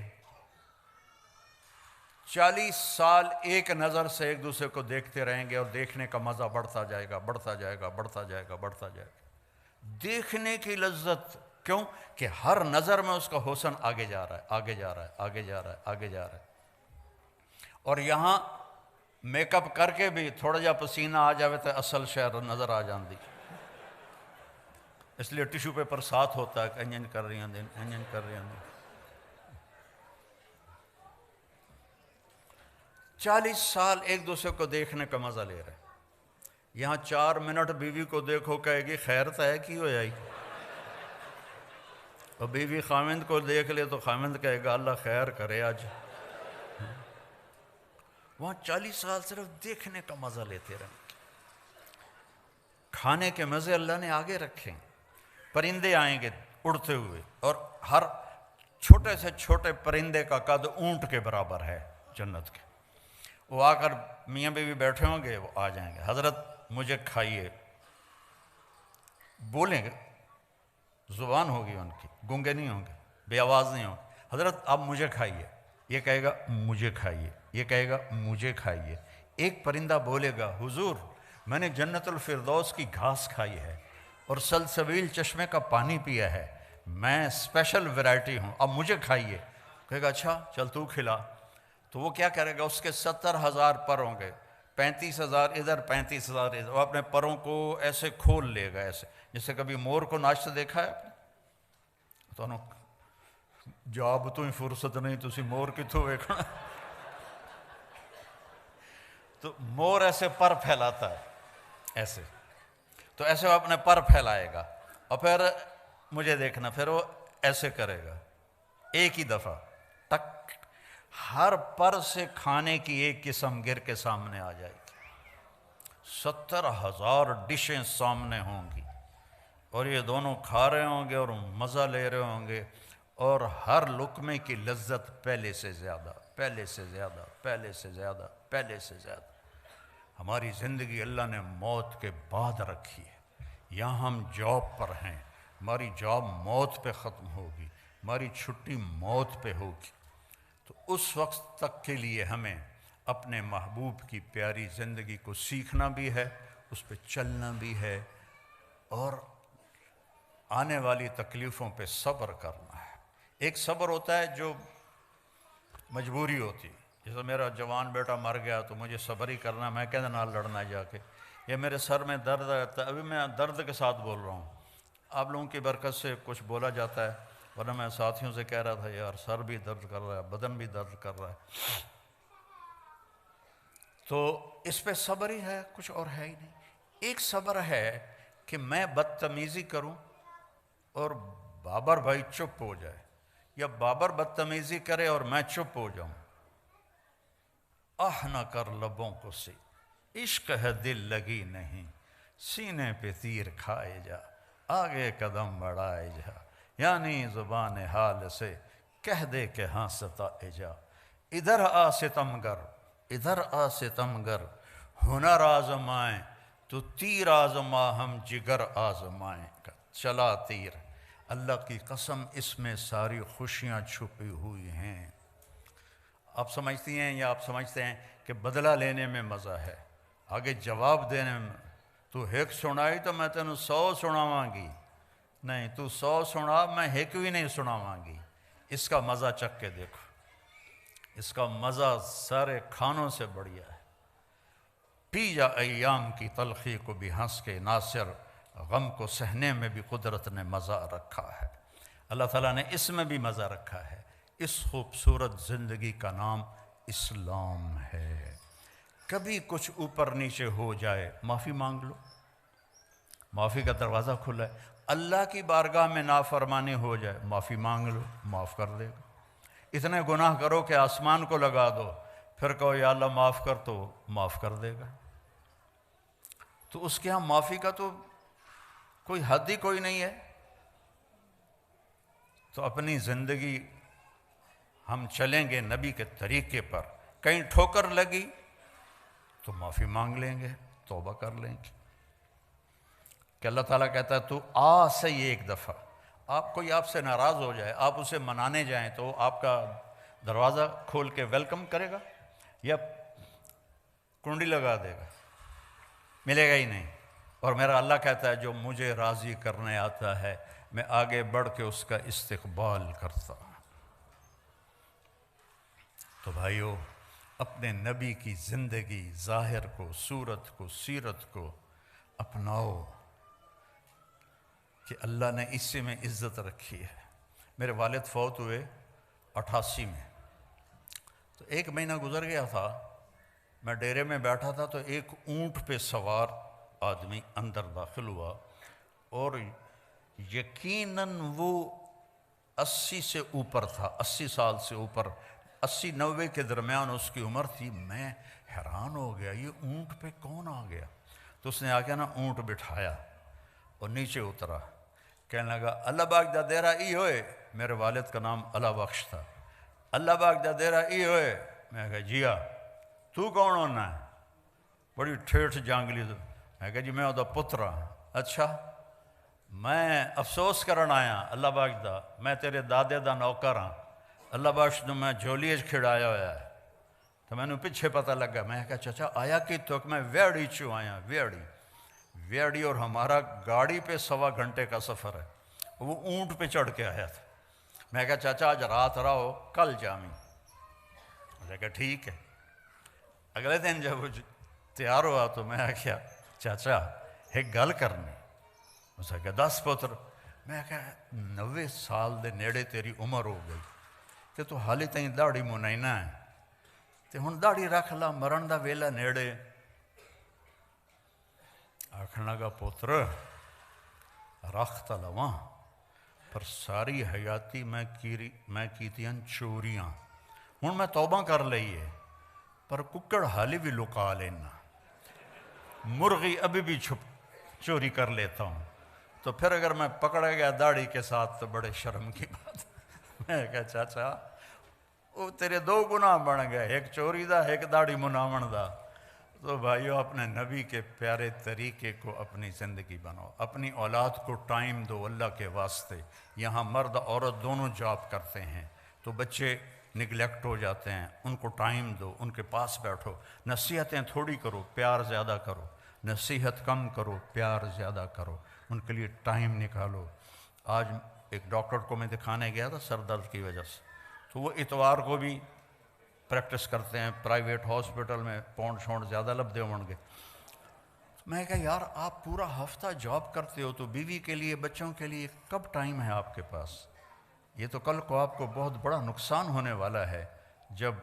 40 سال ایک نظر سے ایک دوسرے کو دیکھتے رہیں گے، اور دیکھنے کا مزہ بڑھتا جائے گا، بڑھتا جائے گا، بڑھتا جائے گا، بڑھتا جائے گا۔ دیکھنے کی لذت، کیوں کہ ہر نظر میں اس کا حسن آگے جا رہا ہے، آگے جا رہا ہے، آگے جا رہا ہے، آگے جا رہا ہے۔ اور یہاں میک اپ کر کے بھی تھوڑا جا پسینہ آ جاوے تو اصل شہر نظر آ جاندی، اس لیے ٹیشو پیپر ساتھ ہوتا ہے کہ انجن کر رہی ہیں، انجن کر رہی ہیں۔ 40 سال ایک دوسرے کو دیکھنے کا مزہ لے رہے ہیں، یہاں 4 منٹ بیوی کو دیکھو کہے گی خیر تو ہے کی ہو جائی، اور بیوی خامند کو دیکھ لے تو خامند کہے گا اللہ خیر کرے آج۔ وہاں 40 سال صرف دیکھنے کا مزہ لیتے رہے۔ کھانے کے مزے اللہ نے آگے رکھے، پرندے آئیں گے اڑتے ہوئے، اور ہر چھوٹے سے چھوٹے پرندے کا قد اونٹ کے برابر ہے جنت کے۔ وہ آ کر میاں بیوی بیٹھے ہوں گے، وہ آ جائیں گے، حضرت مجھے کھائیے، بولیں گے، زبان ہوگی ان کی، گونگے نہیں ہوں گے، بے آواز نہیں ہوں گے، حضرت آپ مجھے کھائیے، یہ کہے گا مجھے کھائیے، یہ کہے گا مجھے کھائیے۔ ایک پرندہ بولے گا حضور میں نے جنت الفردوس کی گھاس کھائی ہے اور سلسبیل چشمے کا پانی پیا ہے، میں اسپیشل ویرائٹی ہوں، اب مجھے کھائیے۔ کہے گا اچھا چل تو کھلا۔ تو وہ کیا کرے گا، اس کے 70,000 پر ہوں گے، 35,000 ادھر، 35,000 ادھر، وہ اپنے پروں کو ایسے کھول لے گا، ایسے جیسے کبھی مور کو ناچتے دیکھا ہے تو جاب تو ہی فرصت نہیں تسی مور کتوں ویکھنا۔ تو مور ایسے پر پھیلاتا ہے ایسے، تو ایسے وہ اپنے پر پھیلائے گا، اور پھر مجھے دیکھنا، پھر وہ ایسے کرے گا ایک ہی دفعہ ٹک، ہر پر سے کھانے کی ایک قسم گر کے سامنے آ جائے گی، 70,000 ڈشیں سامنے ہوں گی، اور یہ دونوں کھا رہے ہوں گے اور مزہ لے رہے ہوں گے، اور ہر لقمے کی لذت پہلے سے زیادہ، پہلے سے زیادہ، پہلے سے زیادہ، پہلے سے زیادہ۔ ہماری زندگی اللہ نے موت کے بعد رکھی ہے۔ یہاں ہم جاب پر ہیں، ہماری جاب موت پہ ختم ہوگی، ہماری چھٹی موت پہ ہوگی، تو اس وقت تک کے لیے ہمیں اپنے محبوب کی پیاری زندگی کو سیکھنا بھی ہے، اس پہ چلنا بھی ہے، اور آنے والی تکلیفوں پہ صبر کرنا ہے۔ ایک صبر ہوتا ہے جو مجبوری ہوتی، جیسے میرا جوان بیٹا مر گیا تو مجھے صبر ہی کرنا، میں کہتے نال لڑنا جا کے، یہ میرے سر میں درد رہتا ہے، ابھی میں درد کے ساتھ بول رہا ہوں، آپ لوگوں کی برکت سے کچھ بولا جاتا ہے، ورنہ میں ساتھیوں سے کہہ رہا تھا یار سر بھی درد کر رہا ہے، بدن بھی درد کر رہا ہے، تو اس پہ صبر ہی ہے، کچھ اور ہے ہی نہیں۔ ایک صبر ہے کہ میں بدتمیزی کروں اور بابر بھائی چپ ہو جائے، یا بابر بدتمیزی کرے اور میں چپ ہو جاؤں، نہ کر لبوں کو سی، عشق ہے دل لگی نہیں، سینے پہ تیر کھائے جا، آگے قدم بڑھائے جا، یعنی زبان حال سے کہہ دے کہ ہاں ستائے جا، ادھر آ ستمگر، ادھر آ ستمگر، ہنر آزمائیں تو تیر آزما ہم جگر آزمائیں گا، چلا تیر، اللہ کی قسم اس میں ساری خوشیاں چھپی ہوئی ہیں۔ آپ سمجھتی ہیں یا آپ سمجھتے ہیں کہ بدلہ لینے میں مزہ ہے، آگے جواب دینے میں، تو ایک سنائی تو میں تینوں 100 سناواں گی، نہیں تو 100 سنا میں ایک بھی نہیں سناواں گی، اس کا مزہ چکھ کے دیکھو، اس کا مزہ سارے کھانوں سے بڑھیا ہے۔ پی جا ایام کی تلخی کو بھی ہنس کے، ناصر غم کو سہنے میں بھی قدرت نے مزہ رکھا ہے، اللہ تعالیٰ نے اس میں بھی مزہ رکھا ہے۔ اس خوبصورت زندگی کا نام اسلام ہے۔ کبھی کچھ اوپر نیچے ہو جائے معافی مانگ لو، معافی کا دروازہ کھلا ہے۔ اللہ کی بارگاہ میں نافرمانی ہو جائے معافی مانگ لو، معاف کر دے گا۔ اتنے گناہ کرو کہ آسمان کو لگا دو، پھر کہو یا اللہ معاف کر، تو معاف کر دے گا۔ تو اس کے ہاں معافی کا تو کوئی حد ہی کوئی نہیں ہے۔ تو اپنی زندگی ہم چلیں گے نبی کے طریقے پر، کہیں ٹھوکر لگی تو معافی مانگ لیں گے، توبہ کر لیں گے، کہ اللہ تعالیٰ کہتا ہے تو آ صحیح ایک دفعہ، کوئی آپ سے ناراض ہو جائے، آپ اسے منانے جائیں تو آپ کا دروازہ کھول کے ویلکم کرے گا یا کنڈی لگا دے گا؟ ملے گا ہی نہیں۔ اور میرا اللہ کہتا ہے جو مجھے راضی کرنے آتا ہے میں آگے بڑھ کے اس کا استقبال کرتا ہوں۔ تو بھائیو، اپنے نبی کی زندگی، ظاہر کو، صورت کو، سیرت کو اپناؤ، کہ اللہ نے اسی میں عزت رکھی ہے۔ میرے والد فوت ہوئے 88 میں، تو 1 مہینہ گزر گیا تھا، میں ڈیرے میں بیٹھا تھا تو ایک اونٹ پہ سوار آدمی اندر داخل ہوا، اور یقیناً وہ 80 سے اوپر تھا، 80 سال سے اوپر، 80-90 کے درمیان اس کی عمر تھی۔ میں حیران ہو گیا یہ اونٹ پہ کون آ گیا؟ تو اس نے آ کے نا اونٹ بٹھایا اور نیچے اترا، کہنے لگا اللہ باغ دا دیرا ای ہوئے، میرے والد کا نام اللہ بخش تھا، اللہ باغ دا دیرا ای ہوئے، میں کہا جی ہاں، تو کون ہونا ہے؟ بڑی ٹھیٹھ جانگلی، میں کہا جی میں وہ پتر ہاں۔ اچھا، میں افسوس کرن آیا اللہ باغ دا، میں تیرے دادے دا نوکر ہاں، اللہ بخش نے میں جھولی کھڑایا ہوا ہے۔ تو میں نے پیچھے پتہ لگا، میں کہا چچا آیا کی تو میں ویڑی چوں آیا، ویڑی، اور ہمارا گاڑی پہ 1.25 گھنٹے کا سفر ہے، وہ اونٹ پہ چڑھ کے آیا تھا۔ میں کہا چچا آج رات رہو کل جامی، میں کہا ٹھیک ہے۔ اگلے دن جب وہ تیار ہوا تو میں کہا چچا ایک گل کرنی، اس نے کہا 10 پتر۔ میں کہا 90 سال دے نیڑے تیری عمر ہو گئی تے تو حالی تائیں داڑھی منائنا ہے، تے ہن داڑھی رکھ لا، مرن دا ویلا نیڑے۔ آکھن لگا پتر رکھ تا لواں، پر ساری حیاتی میں کیتیاں چوریاں، ہن میں توبہ کر لئی ہے، پر ککڑ حالی بھی لکا لینا، مرغی ابھی بھی چوری کر لیتا ہوں، تو تو پھر اگر میں پکڑا گیا داڑھی کے ساتھ تو بڑے شرم کی بات. میں کہا چاچا وہ تیرے 2 گناہ بن گئے، ایک چوری دا ایک داڑھی مناون دا. تو بھائیو اپنے نبی کے پیارے طریقے کو اپنی زندگی بناؤ، اپنی اولاد کو ٹائم دو اللہ کے واسطے. یہاں مرد عورت دونوں جاب کرتے ہیں تو بچے نگلیکٹ ہو جاتے ہیں، ان کو ٹائم دو، ان کے پاس بیٹھو. نصیحتیں تھوڑی کرو، پیار زیادہ کرو. نصیحت کم کرو، پیار زیادہ کرو، ان کے لیے ٹائم نکالو. آج ایک ڈاکٹر کو میں دکھانے گیا تھا سر درد کی وجہ سے، تو وہ اتوار کو بھی پریکٹس کرتے ہیں پرائیویٹ ہاسپٹل میں، پونڈ شونڈ زیادہ لبدے ہوں گے. میں کہا یار آپ پورا ہفتہ جاب کرتے ہو تو بیوی کے لیے بچوں کے لیے کب ٹائم ہے آپ کے پاس؟ یہ تو کل کو آپ کو بہت بڑا نقصان ہونے والا ہے. جب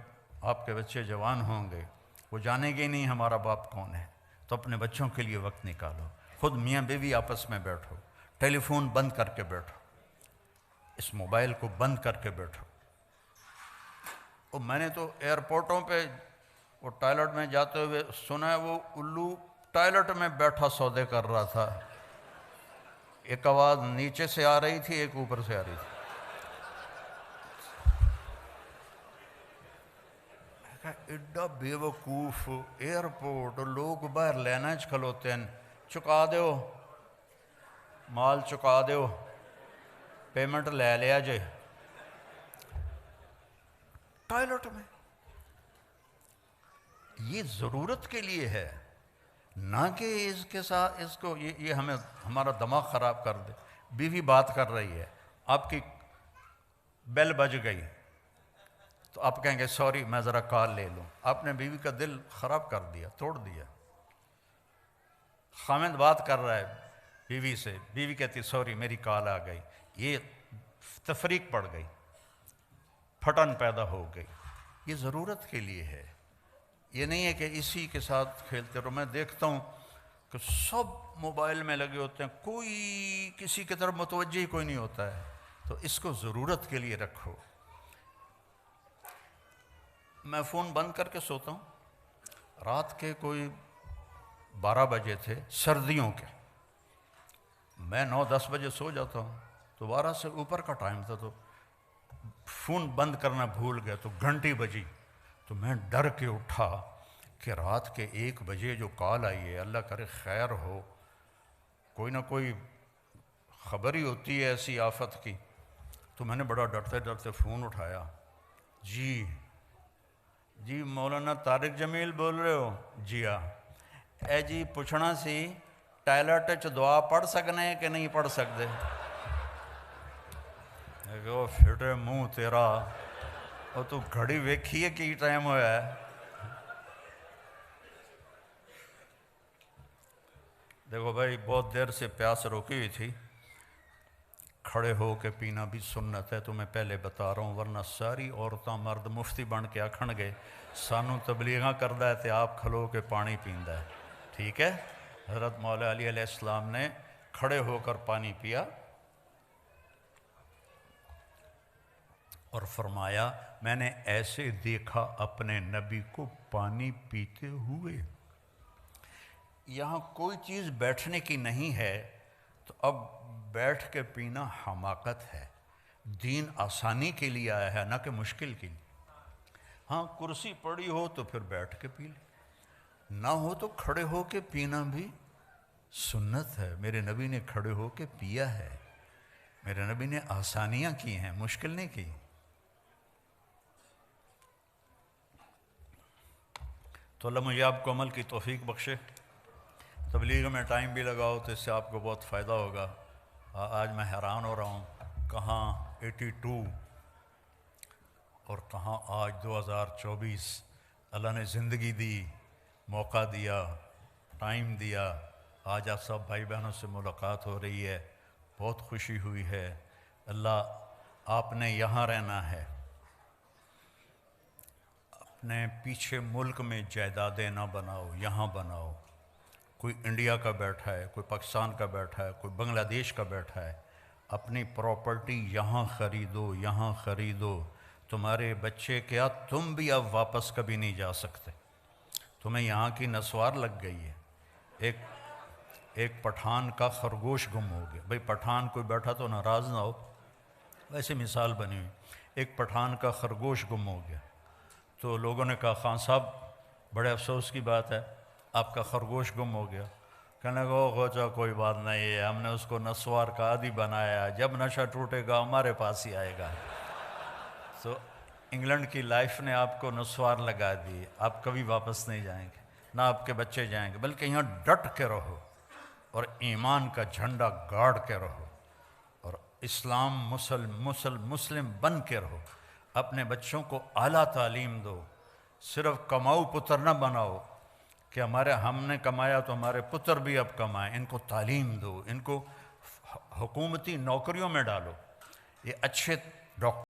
آپ کے بچے جوان ہوں گے وہ جانیں گے نہیں ہمارا باپ کون ہے، تو اپنے بچوں کے لیے وقت نکالو. خود میاں بیوی آپس میں بیٹھو، ٹیلی فون بند کر کے بیٹھو، اس موبائل کو بند کر کے بیٹھو. اور میں نے تو ایئرپورٹوں پہ وہ ٹائلٹ میں جاتے ہوئے سنا ہے وہ الو ٹائلٹ میں بیٹھا سودے کر رہا تھا. ایک آواز نیچے سے آ رہی تھی، ایک اوپر سے آ رہی تھی. ایڈا بے وقوف ایئرپورٹ، لوگ باہر لینا کھلوتے ہیں، چکا دیو مال، چکا دیو پیمنٹ لے لیا جے. ٹائلٹ میں یہ ضرورت کے لیے ہے، نہ کہ اس کے ساتھ اس کو یہ ہمیں ہمارا دماغ خراب کر دے. بیوی بات کر رہی ہے، آپ کی بیل بج گئی تو آپ کہیں گے سوری میں ذرا کال لے لوں. آپ نے بیوی کا دل خراب کر دیا، توڑ دیا. خامند بات کر رہا ہے بیوی سے، بیوی کہتی سوری میری کال آ گئی. یہ تفریق پڑ گئی، پھٹن پیدا ہو گئی. یہ ضرورت کے لیے ہے، یہ نہیں ہے کہ اسی کے ساتھ کھیلتے رہو. میں دیکھتا ہوں کہ سب موبائل میں لگے ہوتے ہیں، کوئی کسی کی طرف متوجہ ہی کوئی نہیں ہوتا ہے. تو اس کو ضرورت کے لیے رکھو. میں فون بند کر کے سوتا ہوں. رات کے کوئی 12 بجے تھے سردیوں کے، میں 9-10 بجے سو جاتا ہوں، تو 12 سے اوپر کا ٹائم تھا تو فون بند کرنا بھول گیا تو گھنٹی بجی. تو میں ڈر کے اٹھا کہ رات کے 1 بجے جو کال آئی ہے اللہ کرے خیر ہو، کوئی نہ کوئی خبر ہی ہوتی ہے ایسی آفت کی. تو میں نے بڑا ڈرتے ڈرتے فون اٹھایا. جی مولانا طارق جمیل بول رہے ہو؟ جی ہاں. اے جی پوچھنا سی ٹائلٹ چ دعا پڑھ سکنے کہ نہیں پڑھ سکتے؟ وہ پھٹے منہ تیرا، اور تو گھڑی ویکھی ہے کی ٹائم ہوا ہے؟ دیکھو بھائی بہت دیر سے پیاس روکی ہوئی تھی، کھڑے ہو کے پینا بھی سنت ہے، تو میں پہلے بتا رہا ہوں، ورنہ ساری عورتاں مرد مفتی بن کے آکھن گے سانوں تبلیغاں کردہ ہے تے آپ کھلو کے پانی پیندہ ہے. ٹھیک ہے؟ حضرت مولا علی علیہ السلام نے کھڑے ہو کر پانی پیا اور فرمایا میں نے ایسے دیکھا اپنے نبی کو پانی پیتے ہوئے. یہاں کوئی چیز بیٹھنے کی نہیں ہے تو اب بیٹھ کے پینا حماقت ہے. دین آسانی کے لیے آیا ہے، نہ کہ مشکل کے لیے. ہاں کرسی پڑی ہو تو پھر بیٹھ کے پی لے، نہ ہو تو کھڑے ہو کے پینا بھی سنت ہے. میرے نبی نے کھڑے ہو کے پیا ہے، میرے نبی نے آسانیاں کی ہیں، مشکل نہیں کی. تو اللہ مجھے آپ کو عمل کی توفیق بخشے. تبلیغ میں ٹائم بھی لگاؤ تو اس سے آپ کو بہت فائدہ ہوگا. آج میں حیران ہو رہا ہوں کہاں 82 اور کہاں آج 2024. اللہ نے زندگی دی، موقع دیا، ٹائم دیا. آج آپ سب بھائی بہنوں سے ملاقات ہو رہی ہے، بہت خوشی ہوئی ہے. اللہ آپ نے یہاں رہنا ہے، اپنے پیچھے ملک میں جائیدادیں نہ بناؤ، یہاں بناؤ. کوئی انڈیا کا بیٹھا ہے، کوئی پاکستان کا بیٹھا ہے، کوئی بنگلہ دیش کا بیٹھا ہے، اپنی پراپرٹی یہاں خریدو، یہاں خریدو. تمہارے بچے کیا تم بھی اب واپس کبھی نہیں جا سکتے، تمہیں یہاں کی نسوار لگ گئی ہے. ایک پٹھان کا خرگوش گم ہو گیا. بھئی پٹھان کوئی بیٹھا تو ناراض نہ ہو، ویسے مثال بنی ہوئی. ایک پٹھان کا خرگوش گم ہو گیا تو لوگوں نے کہا خان صاحب بڑے افسوس کی بات ہے، آپ کا خرگوش گم ہو گیا. کہنے لگا او غوچہ کوئی بات نہیں ہے، ہم نے اس کو نسوار کا عادی بنایا، جب نشہ ٹوٹے گا ہمارے پاس ہی آئے گا. تو انگلینڈ کی لائف نے آپ کو نسوار لگا دی، آپ کبھی واپس نہیں جائیں گے، نہ آپ کے بچے جائیں گے، بلکہ یہاں ڈٹ کے رہو اور ایمان کا جھنڈا گاڑ کے رہو اور اسلام مسلم بن کے رہو. اپنے بچوں کو اعلیٰ تعلیم دو، صرف کماؤ پتر نہ بناؤ کہ ہم نے کمایا تو ہمارے پتر بھی اب کمائیں. ان کو تعلیم دو، ان کو حکومتی نوکریوں میں ڈالو، یہ اچھے ڈاکٹر